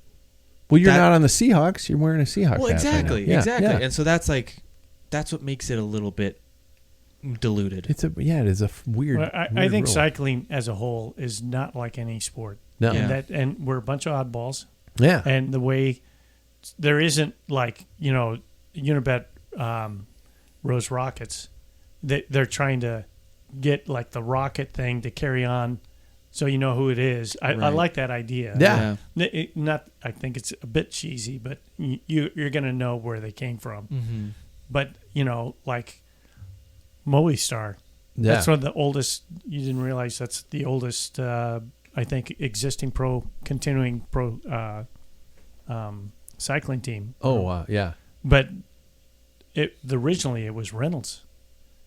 well, you're not on the Seahawks. You're wearing a Seahawks hat exactly. right now. Exactly. Yeah. And so that's what makes it a little bit diluted. It is a weird. Well, I weird think rule. cycling as a whole is not like any sport. No. Yeah. And we're a bunch of oddballs. Yeah. And the way there isn't like, Unibet Rose Rockets. They're trying to get like the rocket thing to carry on so you know who it is. I like that idea. Yeah. I think it's a bit cheesy, but you're going to know where they came from. But, like Movistar. Yeah. That's one of the oldest. You didn't realize that's the oldest, I think, existing continuing pro cycling team. Oh, wow. Yeah. But originally it was Reynolds.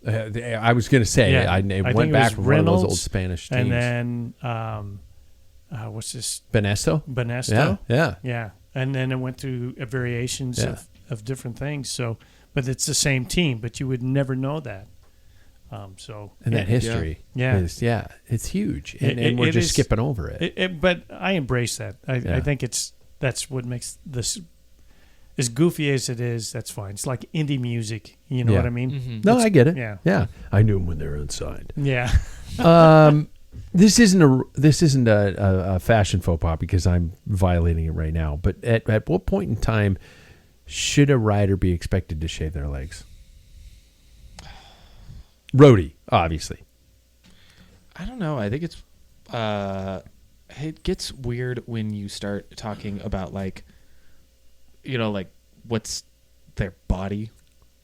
I was going to say, Yeah. I think went it back was from one of those Reynolds, old Spanish teams. And then, what's this? Benesto? Benesto. Yeah. Yeah. And then it went through variations of different things. So, but it's the same team, but you would never know that. And that history is, it's huge. And we're just skipping over it. But I embrace that. I think that's what makes this, as goofy as it is, that's fine. It's like indie music. You know what I mean? No, I get it. Yeah. Yeah. I knew them when they were unsigned. Yeah. This isn't a fashion faux pas because I'm violating it right now. But at what point in time should a rider be expected to shave their legs? Roadie, obviously. I don't know. I think it's it gets weird when you start talking about like, like what's their body,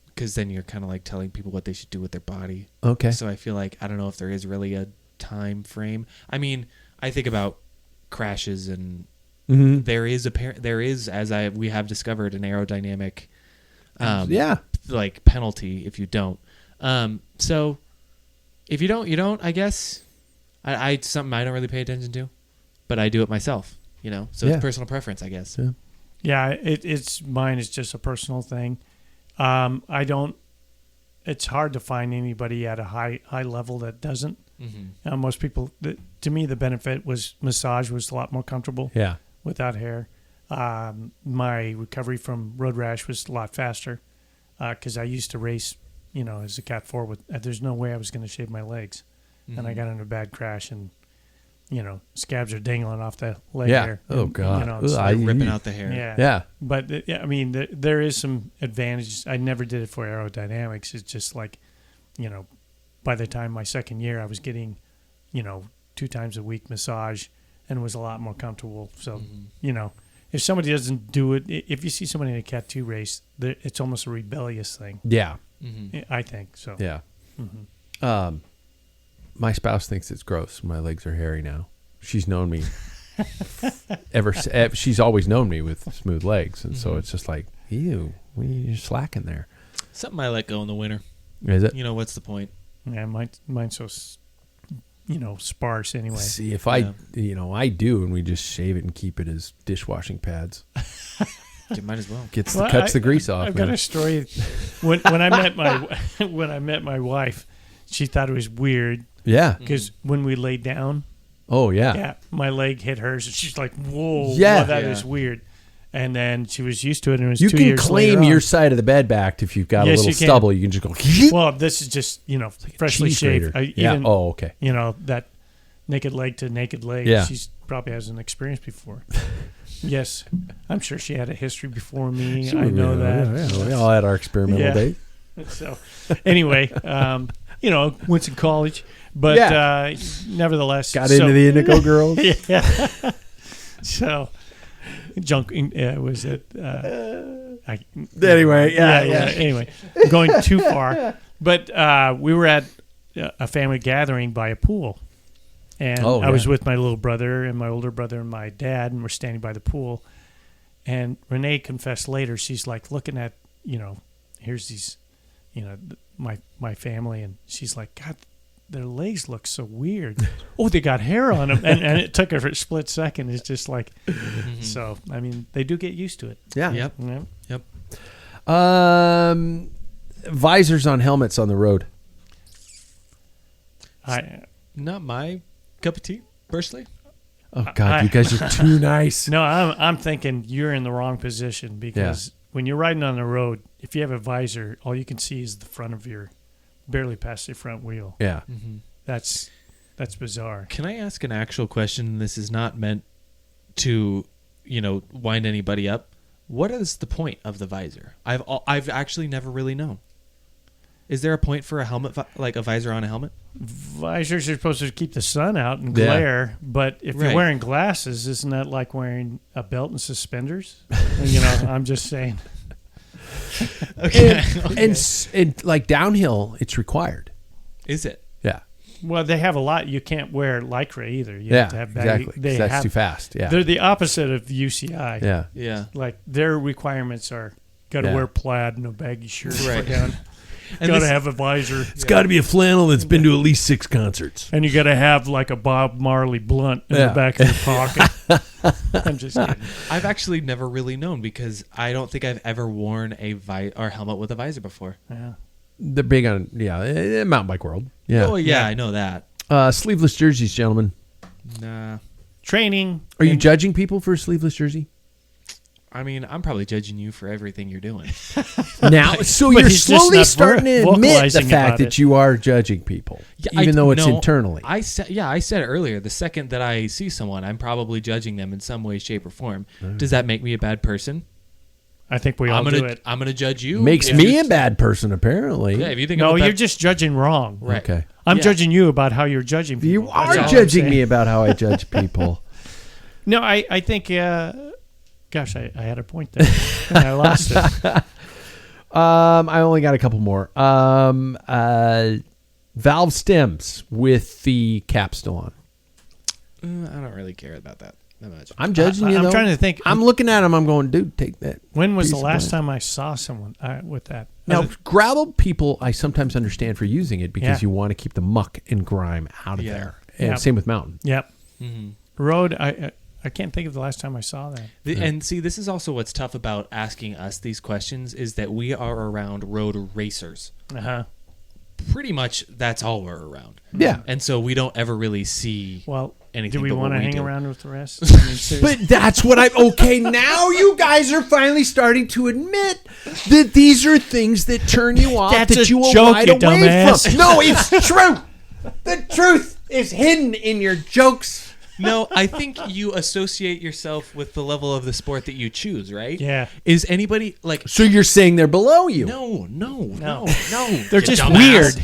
because then you're kind of like telling people what they should do with their body. Okay. So I feel like I don't know if there is really a time frame. I mean, I think about crashes and there is as we have discovered an aerodynamic like penalty if you don't. So if you don't, you don't, I guess. I something I don't really pay attention to, but I do it myself, so it's personal preference, I guess. Yeah, it's mine is just a personal thing. It's hard to find anybody at a high level that doesn't. Most people, to me, the benefit was massage was a lot more comfortable without hair. My recovery from road rash was a lot faster because I used to race, as a Cat 4 there's no way I was going to shave my legs. And I got in a bad crash and, scabs are dangling off the leg hair. Oh, and, God. it's Like ripping out the hair. Yeah. But, I mean, there is some advantages. I never did it for aerodynamics. It's just like, by the time my second year, I was getting, 2 times a week massage and was a lot more comfortable. So, if somebody doesn't do it, if you see somebody in a Cat 2 race, it's almost a rebellious thing. Yeah. I think so. Yeah. My spouse thinks it's gross. My legs are hairy now. She's known me she's always known me with smooth legs. And so it's just like, ew, you're slacking there. Something I let go in the winter. Is it? What's the point? Yeah, mine's so sparse anyway. See, if I do, and we just shave it and keep it as dishwashing pads. You might as well. Cuts the grease off. I've got a story. When I met my wife, she thought it was weird. Yeah. Because when we laid down, Oh yeah. my leg hit hers, and she's like, "Whoa, Yeah. that is weird." And then she was used to it, and it was You 2 can years claim later your on. side of the bed back if you've got Yes, a little you can. stubble. You can just go. Well, this is just freshly cheese shaved. grater. Yeah. Even, Oh, okay. That naked leg to naked leg. Yeah. She's probably has an experience before. Yes, I'm sure she had a history before me. Sure, I know that. Yeah. We all had our experimental Yeah. days. So, anyway, went to college, but nevertheless, Got into the Indigo Girls. yeah. So, was it? Anyway, yeah. Anyway, going too far, but we were at a family gathering by a pool, and I was with my little brother and my older brother and my dad, and we're standing by the pool. And Renee confessed later, she's like looking at, here's these, my family, and she's like, God, their legs look so weird. Oh, they got hair on them, and it took her for a split second. It's just like, so I mean, they do get used to it. Yeah. Yep. Yeah. Yep. Visors on helmets on the road. Not my cup of tea, personally. Oh God, you guys are too nice. No, I'm thinking you're in the wrong position because when you're riding on the road, if you have a visor, all you can see is the front of barely past the front wheel. Yeah. Mm-hmm. That's bizarre. Can I ask an actual question? This is not meant to, wind anybody up. What is the point of the visor? I've actually never really known. Is there a point for a helmet, like a visor on a helmet? Visors are supposed to keep the sun out and glare, but if you're wearing glasses, isn't that like wearing a belt and suspenders? I'm just saying. Okay. And like downhill, it's required. Is it? Yeah. Well, they have a lot. You can't wear Lycra either. You have to have baggy. Exactly. That's too fast. Yeah. They're the opposite of UCI. Yeah. Yeah. Like their requirements are got to wear plaid, no baggy shirt. Right. Got to have a visor. It's got to be a flannel that's been to at least 6 concerts. And you got to have like a Bob Marley blunt in the back of your pocket. I'm just kidding. I've actually never really known because I don't think I've ever worn a helmet with a visor before. Yeah. They're big on mountain bike world. Yeah. Oh yeah, I know that. Sleeveless jerseys, gentlemen. Nah. Training. Are you judging people for a sleeveless jersey? I mean, I'm probably judging you for everything you're doing. Now, so But you're he's just slowly not starting to admit the vocalizing fact about that it. you are judging people, even though it's internally. I said it earlier. The second that I see someone, I'm probably judging them in some way, shape, or form. Does that make me a bad person? I think we all do it. I'm gonna judge you. Makes me a bad person, apparently. Yeah, if you think No, I'm a bad- you're just judging wrong. right. Okay. I'm Yeah. judging you about how you're judging people. You That's are all I'm judging saying. me about how I judge people. No, I think, gosh, I had a point there. And I lost it. I only got a couple more. Valve stems with the cap still on. I don't really care about that much. I'm judging you, I'm though. trying to think. I'm looking at him. I'm going, dude, take that. When was piece the of last plant. time I saw someone with that? Now, gravel people, I sometimes understand for using it because Yeah. you want to keep the muck and grime out of Yeah. there. And Yep. same with mountain. Yep. Mm-hmm. Road, I can't think of the last time I saw that. And see, this is also what's tough about asking us these questions is that we are around road racers. Uh-huh. Pretty much that's all we're around. Yeah. And so we don't ever really see Well, anything do we but want what to hang do. around with the rest? I mean, seriously. But that's what okay, now you guys are finally starting to admit that these are things that turn you off, That's that a you will joke, ride you away dumbass. from. No, it's true. The truth is hidden in your jokes. No, I think you associate yourself with the level of the sport that you choose, right? Yeah. Is anybody like So you're saying they're below you? No. They're just dumbass. weird.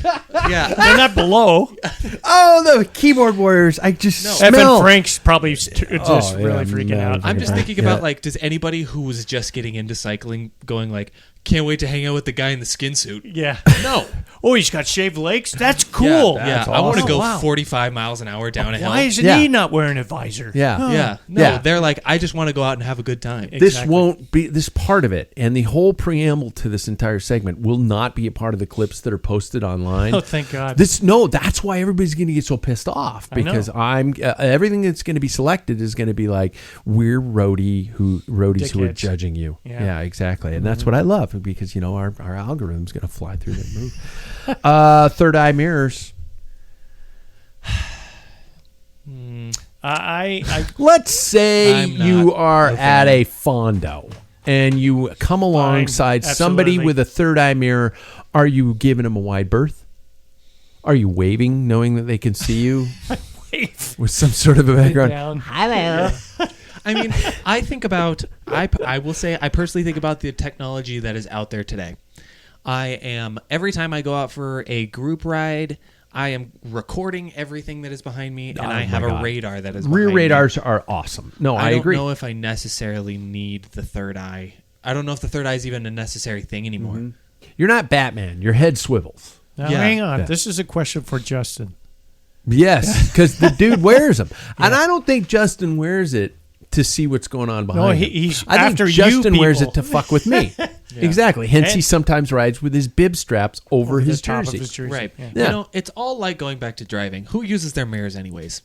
Yeah. They're not below. Oh, the keyboard warriors. I just Evan smell. Frank's probably just yeah, really freaking no. out. I'm just Yeah. thinking about like, does anybody who was just getting into cycling going like, can't wait to hang out with the guy in the skin suit? Yeah. No. Oh, he's got shaved legs? That's cool. Yeah, That's I want to awesome. go Wow. 45 miles an hour down a hill. Why isn't Yeah. he not wearing a visor? Yeah. Huh. Yeah. No, Yeah. they're like, I just want to go out and have a good time. Exactly. This won't be this part of it, and the whole preamble to this entire segment will not be a part of the clips that are posted online. Oh, thank God. That's why everybody's going to get so pissed off, I know. because I'm everything that's going to be selected is going to be like, we're roadies who are Dickheads. judging you. Yeah. Yeah, exactly, and that's what I love, because our algorithm's going to fly through that move. Third eye mirrors. I Let's say I'm not you are a at fan. a fondo and you come alongside somebody absolutely. with a third eye mirror. Are you giving them a wide berth? Are you waving, knowing that they can see you wave with some sort of a background? down. I mean, I will say, I personally think about the technology that is out there today. Every time I go out for a group ride, I am recording everything that is behind me, and Oh I have my a God. radar that is Rear behind me. radars are awesome. No, I I don't agree. know if I necessarily need the third eye. I don't know if the third eye is even a necessary thing anymore. Mm-hmm. You're not Batman. Your head swivels. Now, Yeah. hang on. Yeah. This is a question for Justin. Yes, because the dude wears them, and I don't think Justin wears it to see what's going on behind No, him. he's I think after you Justin wears people. it to fuck with me. Exactly. Hence, he And- sometimes rides with his bib straps over the his top of jersey. his jersey. Right. Yeah. Yeah. You know, it's all like going back to driving. Who uses their mirrors anyways?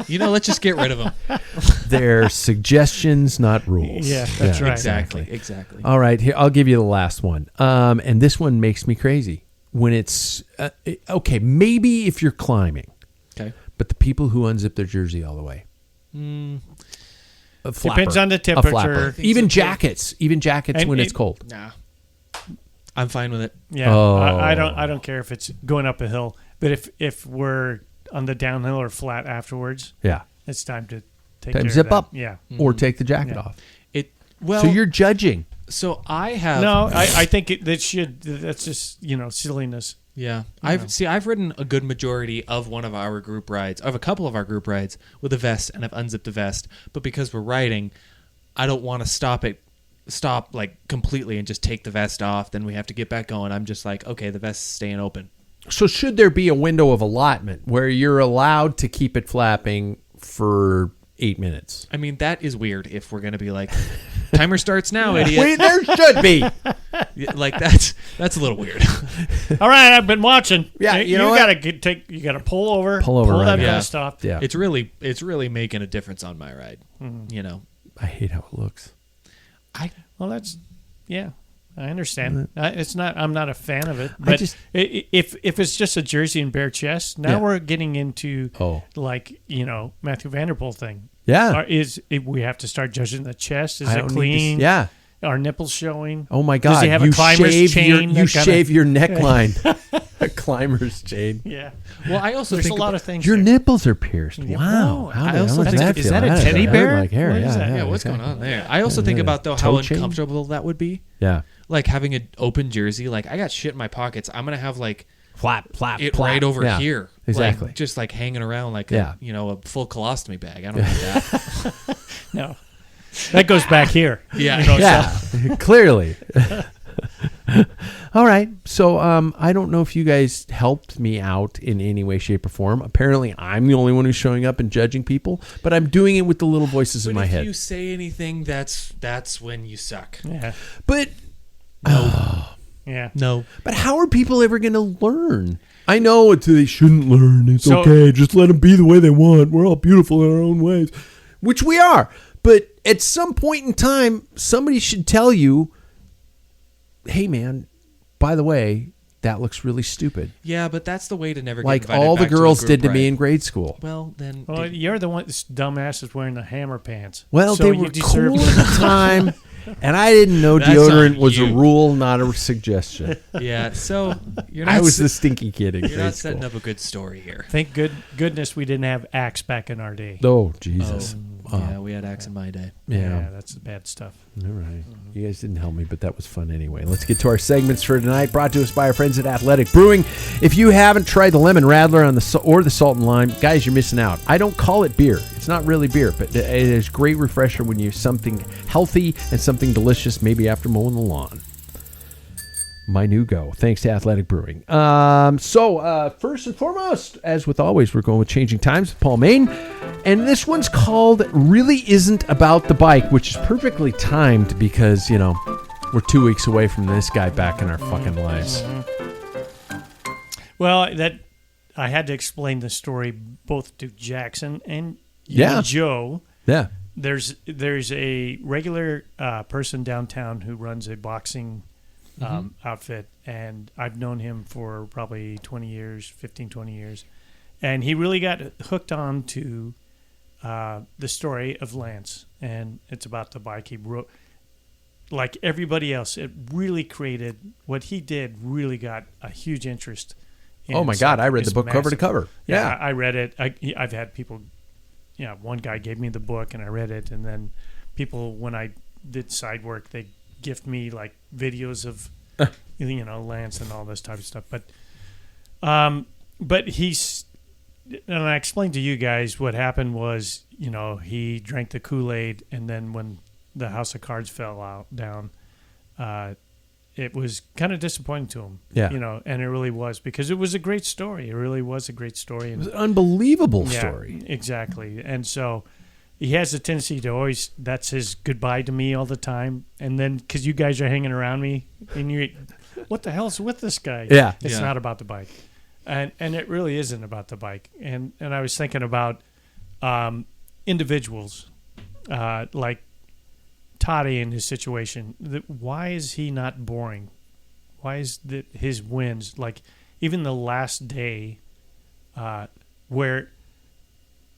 Let's just get rid of them. They're suggestions, not rules. Yeah, that's right. Exactly. All right, here I'll give you the last one. And this one makes me crazy. When it's okay, maybe if you're climbing, Okay. but the people who unzip their jersey all the way. A flapper, Depends on the a temperature. flapper. I think Even so, too. jackets, And when it's it- cold. Nah. I'm fine with it. Yeah, Oh. I don't care if it's going up a hill, but if we're on the downhill or flat afterwards, Yeah, it's time to take Time care zip of that. up. Yeah. or take the jacket Yeah. off. Well, So you're judging. so I have No, I think that's just silliness. Yeah, I've ridden a good majority of one of our group rides, of a couple of our group rides with a vest, and I've unzipped the vest. But because we're riding, I don't want to stop like completely and just take the vest off. Then we have to get back going. I'm just like, okay, the vest's staying open. So should there be a window of allotment where you're allowed to keep it flapping for 8 minutes? I mean, that is weird. If we're gonna be like, timer starts now, idiot. Wait, there should be. Yeah, like that's a little weird. All right, I've been watching. Yeah, you know what? You gotta pull over, Pull over, pull right that now. vest off. Yeah, It's really making a difference on my ride. You know, I hate how it looks. Well, I understand. I'm not a fan of it. But just- if it's just a jersey and bare chest, now Yeah. we're getting into Oh. like Matthew Vanderpool thing. Yeah. We have to start judging the chest? Is I it don't need to clean? yeah. Are nipples showing? Oh my Does God! he have a you climber's shave chain? your that kinda- shave your neckline. A climber's chain. Yeah. well, I also There's a think lot of things. Your there. nipples are pierced. Yeah. Wow! Oh, How I the also hell does think- that is feel? that a That teddy hurt bear? Like hair. What is that? yeah, what's exactly. going on there? I also think about though Toe how chain? uncomfortable that would be. Yeah. Like having an open jersey. Like I got shit in my pockets. I'm gonna have like Flap, flap, it flap. right over Yeah, here. Exactly. Like, just like hanging around like Yeah. a full colostomy bag. I don't need that. No. That goes back here. Yeah. Yeah, clearly. All right. So I don't know if you guys helped me out in any way, shape, or form. Apparently, I'm the only one who's showing up and judging people, but I'm doing it with the little voices in But my if head. you say anything, that's when you suck. Yeah. But Yeah. No. but how are people ever going to learn? I know they shouldn't learn. It's So- okay. Just let them be the way they want. We're all beautiful in our own ways, which we are. But at some point in time, somebody should tell you, hey, man, by the way, that looks really stupid. Yeah, but that's the way to never get Like invited all the back to a girls group did to me ride. in grade school. Well, then. Well, you're the one this dumbass is wearing the hammer pants. Well, So they you were deserve cool at the time, and I didn't know That's deodorant on was a you. rule, not a suggestion. yeah. So you're not. I was the stinky kid in You're grade not school. setting up a good story here. Thank goodness we didn't have Axe back in our day. Oh, Jesus. Yeah, we had Axe in my day. Yeah. That's the bad stuff. All right. You guys didn't help me, but that was fun anyway. Let's get to our segments for tonight, brought to us by our friends at Athletic Brewing. If you haven't tried the Lemon Radler or the Salt and Lime, guys, you're missing out. I don't call it beer. It's not really beer, but it is a great refresher when you something healthy and something delicious, maybe after mowing the lawn. my new go. Thanks to Athletic Brewing. So first and foremost, as with always, we're going with Changing Times with Paul Main. And this one's called Really Isn't About the Bike, which is perfectly timed because, you know, we're 2 weeks away from this guy back in our fucking lives. Well, I had to explain the story both to Jackson and Joe. Yeah. There's a regular person downtown who runs a boxing outfit, and I've known him for probably 20 years. And he really got hooked on to the story of Lance, and it's about the bike he wrote. Like everybody else, it really created what he did. Really got a huge interest. Oh my God! I read the book cover to cover. Yeah, I read it. I've had people. Yeah, one guy gave me the book, and I read it, and then people, when I did side work, they gift me like videos of, Lance and all this type of stuff. But he's, and I explained to you guys what happened was, he drank the Kool-Aid, and then when the House of Cards fell down, it was kind of disappointing to him. Yeah. And it really was, because it was a great story. It really was a great story. It was an unbelievable story. Exactly. And so he has a tendency to always, that's his goodbye to me all the time. And then, because you guys are hanging around me, and you're, what the hell's with this guy? Yeah. It's not about the bike. And it really isn't about the bike. And I was thinking about individuals, like Tadej in his situation. Why is he not boring? Why is his wins, like even the last day, where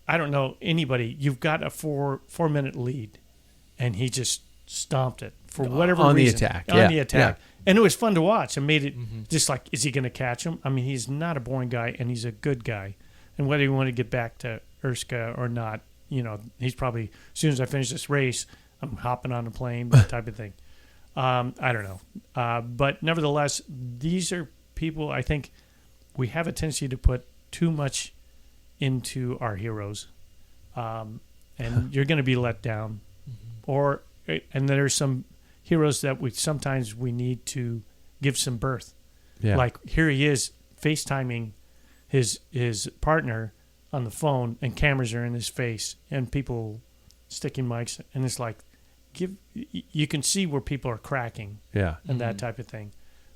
I don't know anybody, you've got a 4-minute lead, and he just stomped it for whatever on reason. The attack. On the attack. And it was fun to watch. It made it just like, is he going to catch him? I mean, he's not a boring guy, and he's a good guy. And whether you want to get back to Erska or not, he's probably, as soon as I finish this race, I'm hopping on a plane, that type of thing. I don't know. But nevertheless, these are people, I think we have a tendency to put too much into our heroes. And you're going to be let down. And there's some heroes that sometimes we need to give some birth. Yeah. Like here he is FaceTiming his partner on the phone, and cameras are in his face, and people sticking mics, and it's like, you can see where people are cracking, and that type of thing.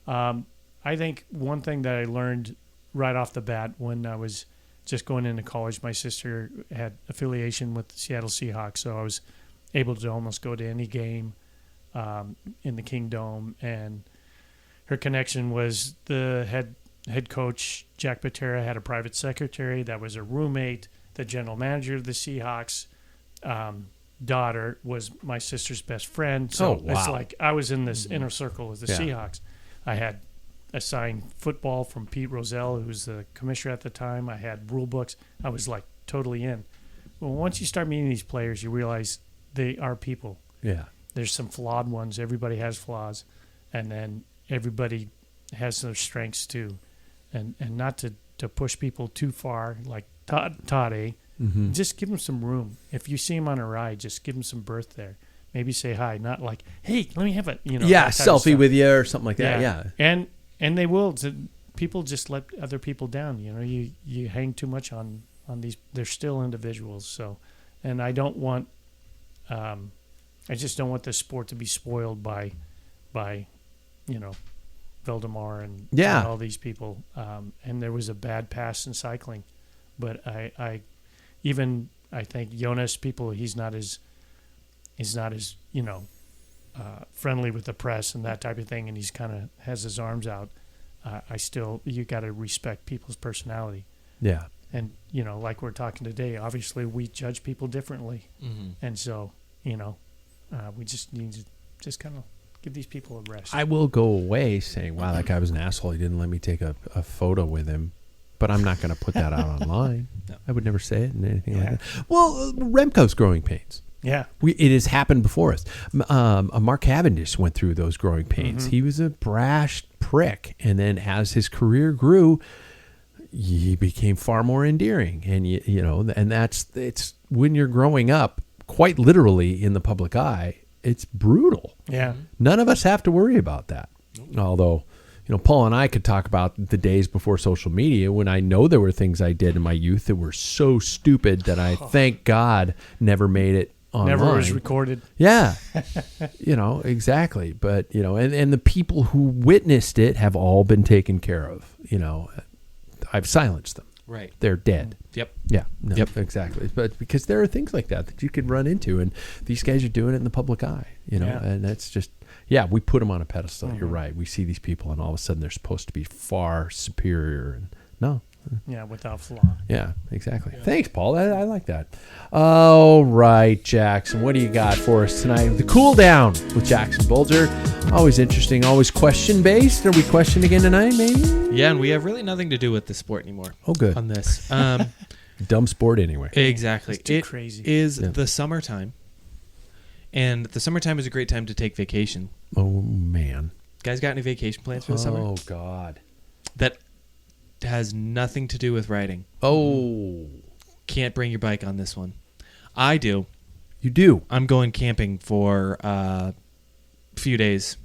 I think one thing that I learned right off the bat when I was just going into college, my sister had affiliation with the Seattle Seahawks, so I was able to almost go to any game in the Kingdome, and her connection was the head coach, Jack Patera, had a private secretary that was a roommate. The general manager of the Seahawks daughter was my sister's best friend. So it's like I was in this inner circle with the Seahawks. I had assigned football from Pete Rozelle, who was the commissioner at the time. I had rule books. I was like totally in. Well, once you start meeting these players, you realize they are people. Yeah. There's some flawed ones. Everybody has flaws. And then everybody has their strengths too. And not to push people too far, like Tadej. Just give them some room. If you see him on a ride, just give him some berth there. Maybe say hi, not like, hey, let me have a selfie with you or something like that. Yeah. And they will. People just let other people down. You hang too much on these. They're still individuals. So, and I don't want. I just don't want the sport to be spoiled by Valdemar and all these people. And there was a bad past in cycling, but I think Jonas, he's not as friendly with the press and that type of thing, and he's kind of has his arms out. You got to respect people's personality. Yeah. And like we're talking today, obviously we judge people differently, and so we just need to just kind of give these people a rest. I will go away saying, wow, that guy was an asshole. He didn't let me take a photo with him. But I'm not going to put that out online. No. I would never say it and anything like that. Well, Remco's growing pains. Yeah. It has happened before us. Mark Cavendish went through those growing pains. He was a brash prick. And then as his career grew, he became far more endearing. And, and it's when you're growing up, quite literally in the public eye, it's brutal. Yeah. None of us have to worry about that. Although, Paul and I could talk about the days before social media when I know there were things I did in my youth that were so stupid that I thank God never made it online. Never was recorded. Yeah, exactly. But, and the people who witnessed it have all been taken care of. I've silenced them. Right. They're dead. Yep. Yeah. No, yep. Exactly. But because there are things like that you could run into, and these guys are doing it in the public eye, and that's just, we put them on a pedestal. You're right. We see these people, and all of a sudden they're supposed to be far superior. And no. Yeah, without flaw. Yeah, exactly. Yeah. Thanks, Paul. I like that. All right, Jackson, what do you got for us tonight? The cool down with Jackson Bulger. Always interesting, always question-based. Are we questioned again tonight, maybe? Yeah, and we have really nothing to do with the sport anymore. Oh, good. On this. Dumb sport anyway. Exactly. It's too crazy. It is the summertime, and the summertime is a great time to take vacation. Oh, man. Guys got any vacation plans for the summer? Oh, God. That has nothing to do with riding. Oh. Can't bring your bike on this one. I do. You do? I'm going camping for a few days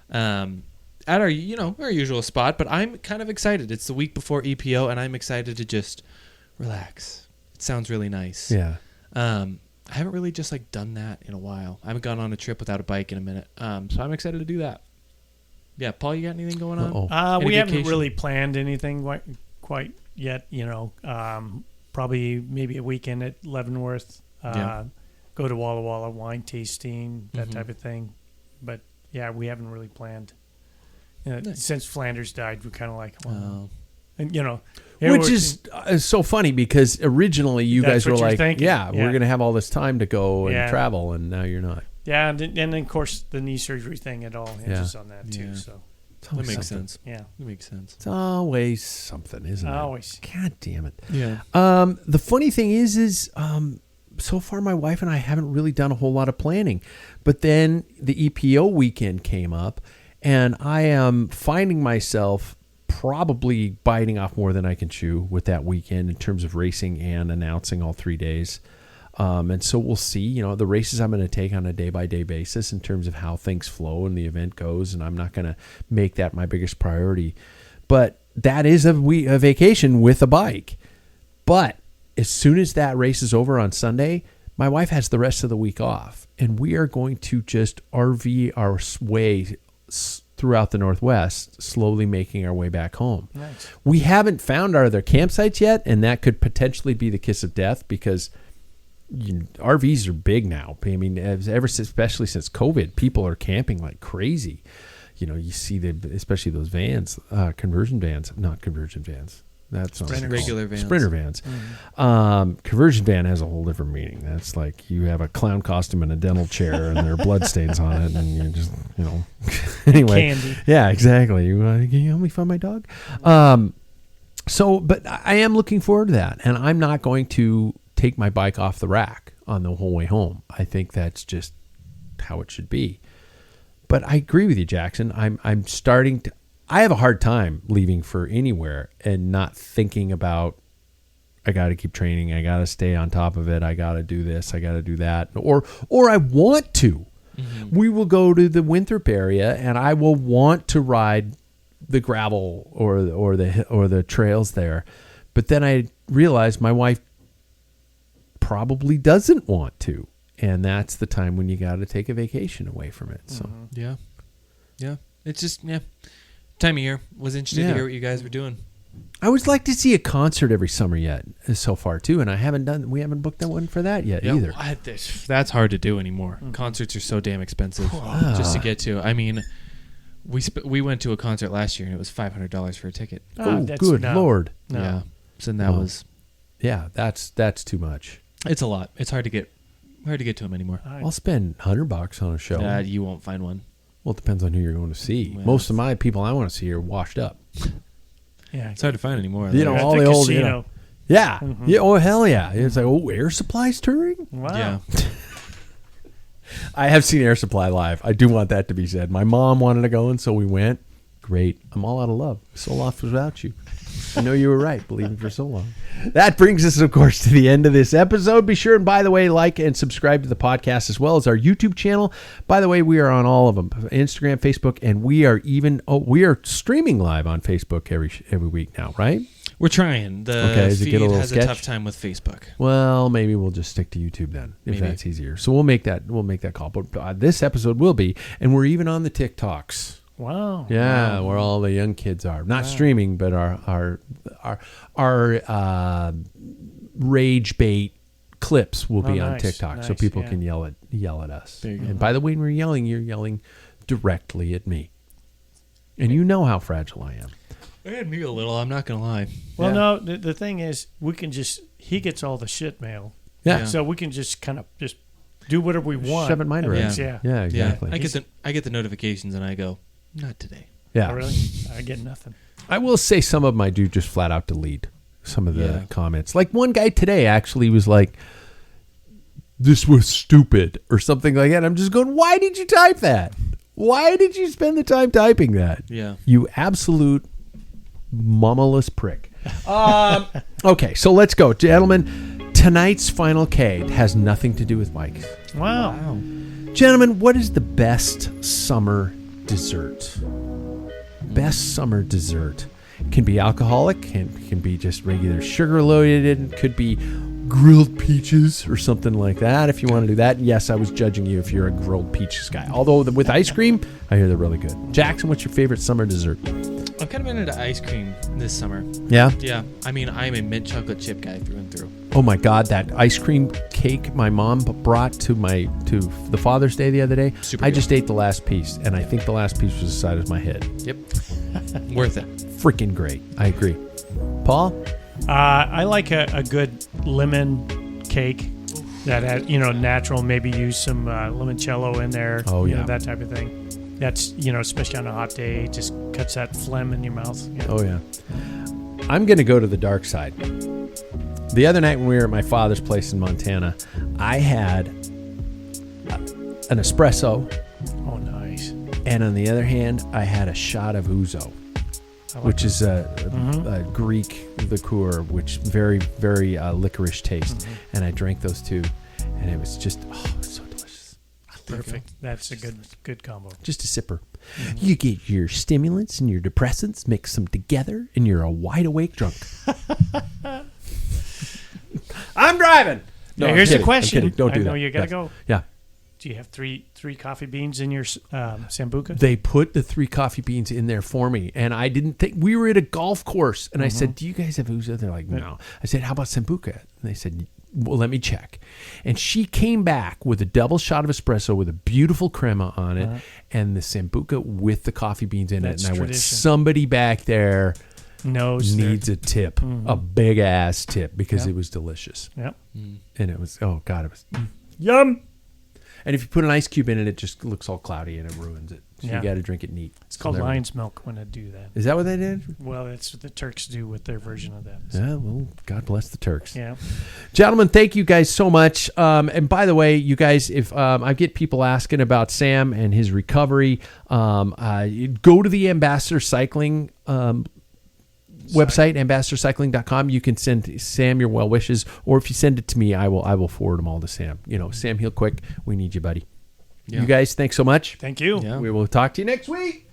at our usual spot, but I'm kind of excited. It's the week before EPO, and I'm excited to just relax. It sounds really nice. Yeah. I haven't really just done that in a while. I haven't gone on a trip without a bike in a minute. So I'm excited to do that. Yeah, Paul, you got anything going on? We haven't really planned anything quite yet. Probably maybe a weekend at Leavenworth. Go to Walla Walla wine tasting, that type of thing. But yeah, we haven't really planned. Nice. Since Flanders died, we're kind of like, and which is so funny because originally you guys were like, thinking. we're going to have all this time to go and travel, and now you're not. Yeah, and then of course the knee surgery thing, it all hinges on that too. So that makes sense. Yeah, that makes sense. It's always something, isn't it? Always. God damn it. Yeah. The funny thing is so far my wife and I haven't really done a whole lot of planning, but then the EPO weekend came up, and I am finding myself probably biting off more than I can chew with that weekend in terms of racing and announcing all 3 days. And so we'll see, the races I'm going to take on a day-by-day basis in terms of how things flow and the event goes, and I'm not going to make that my biggest priority. But that is a vacation with a bike. But as soon as that race is over on Sunday, my wife has the rest of the week off, and we are going to just RV our way throughout the Northwest, slowly making our way back home. Nice. We haven't found our other campsites yet, and that could potentially be the kiss of death because RVs are big now. I mean, especially since COVID, people are camping like crazy. You see especially those vans, not conversion vans. That's not regular vans. Sprinter vans. Mm-hmm. Conversion van has a whole different meaning. That's like you have a clown costume and a dental chair, and there are bloodstains on it, and you just, anyway. Candy. Yeah, exactly. Can you help me find my dog? But I am looking forward to that, and I'm not going to take my bike off the rack on the whole way home. I think that's just how it should be. But I agree with you, Jackson. I'm starting to. I have a hard time leaving for anywhere and not thinking about, I got to keep training. I got to stay on top of it. I got to do this. I got to do that. Or I want to. Mm-hmm. We will go to the Winthrop area, and I will want to ride the gravel or the trails there. But then I realized my wife probably doesn't want to, and that's the time when you got to take a vacation away from it. So yeah, it's just time of year. Was interested to hear what you guys were doing. I would like to see a concert every summer yet so far too, and we haven't booked one for that yet either. That's hard to do anymore. Mm-hmm. Concerts are so damn expensive just to get to. I mean, we went to a concert last year and it was $500 for a ticket. Oh, good Lord! No. Yeah, so that was. Yeah, that's too much. It's a lot. It's hard to get to them anymore. I'll spend $100 on a show. You won't find one. Well, it depends on who you're going to see. Well, most of my people I want to see are washed up. Yeah, it's hard to find anymore. All the old, casino. Yeah. Mm-hmm. Yeah. Oh, hell yeah. It's like, Air Supply's touring? Wow. Yeah. I have seen Air Supply live. I do want that to be said. My mom wanted to go, and so we went. Great. I'm all out of love. So lost without you. I know you were right, believing for so long. That brings us, of course, to the end of this episode. Be sure and, by the way, like and subscribe to the podcast as well as our YouTube channel. By the way, we are on all of them, Instagram, Facebook, and we are streaming live on Facebook every week now, right? We're trying. The does it feed get a little has sketch? a tough time with Facebook. Well, maybe we'll just stick to YouTube then, if Maybe. that's easier. So we'll make that call. But this episode will be, and we're even on the TikToks. Wow. Yeah, where all the young kids are. Not streaming, but our rage bait clips will be on nice, TikTok, so nice, people yeah. can yell at us. There you go. And by the way, when we're yelling, you're yelling directly at me. And you know how fragile I am. It had me a little, I'm not going to lie. Well, Yeah. no, the thing is, he gets all the shit mail. Yeah. So we can just kind of just do whatever we want. Shove it in my direction. Yeah. Yeah, exactly. I get the notifications and I go, not today. Yeah. Oh, really? I get nothing. I will say some of them I do just flat out delete some of the Yeah. comments. Like one guy today actually was like, "This was stupid" or something like that. I'm just going, why did you type that? Why did you spend the time typing that? Yeah. You absolute mama-less prick. Okay, so let's go. Gentlemen, tonight's final K has nothing to do with bikes. Wow. Gentlemen, what is the best summer dessert? Best summer dessert. Can be alcoholic, can be just regular sugar loaded, could be grilled peaches or something like that if you want to do that. Yes, I was judging you if you're a grilled peaches guy. Although with ice cream, I hear they're really good. Jackson, what's your favorite summer dessert? I've kind of been into ice cream this summer. Yeah? Yeah. I mean, I'm a mint chocolate chip guy through and through. Oh my God, that ice cream cake my mom brought to the Father's Day the other day. Super I good. just ate the last piece, and I think the last piece was the size of my head. Yep. Worth it. Freaking great. I agree. Paul? I like a good lemon cake that has, natural, maybe use some limoncello in there. Oh, yeah. That type of thing. That's, especially on a hot day, just cuts that phlegm in your mouth. Yeah. Oh, yeah. I'm going to go to the dark side. The other night when we were at my father's place in Montana, I had an espresso, Oh, nice. and on the other hand, I had a shot of ouzo, which is a Greek liqueur, which very, very licorice taste. And I drank those two, and it was just, it's so delicious. Perfect. That's a good combo. Just a sipper. You get your stimulants and your depressants, mix them together, and you're a wide awake drunk. I'm driving. Now, I'm here's kidding. the question. I'm kidding. Don't do I know that. you gotta Yes. go. Yeah. Do you have three coffee beans in your sambuca? They put the 3 coffee beans in there for me, and I didn't think we were at a golf course, and I said, "Do you guys have ouzo?" They're like, "No." I said, "How about sambuca?" And they said, "Well, let me check." And she came back with a double shot of espresso with a beautiful crema on it, and the sambuca with the coffee beans in That's it. And I went, tradition. somebody back there Knows needs a tip, a big ass tip, because Yep. it was delicious. Yep. And it was, oh God, it was. Yum. And if you put an ice cube in it, it just looks all cloudy and it ruins it. So Yeah. you got to drink it neat. It's called lion's milk when I do that. Is that what they did? Well, that's what the Turks do with their version of that. Yeah, well, God bless the Turks. Yeah. Gentlemen, thank you guys so much. And by the way, you guys, if I get people asking about Sam and his recovery, go to the Ambassador Cycling website, ambassadorcycling.com. You can send Sam your well wishes, or if you send it to me, I will forward them all to Sam. Sam, heal quick. We need you, buddy. Yeah. You guys, thanks so much. Thank you. Yeah. We will talk to you next week.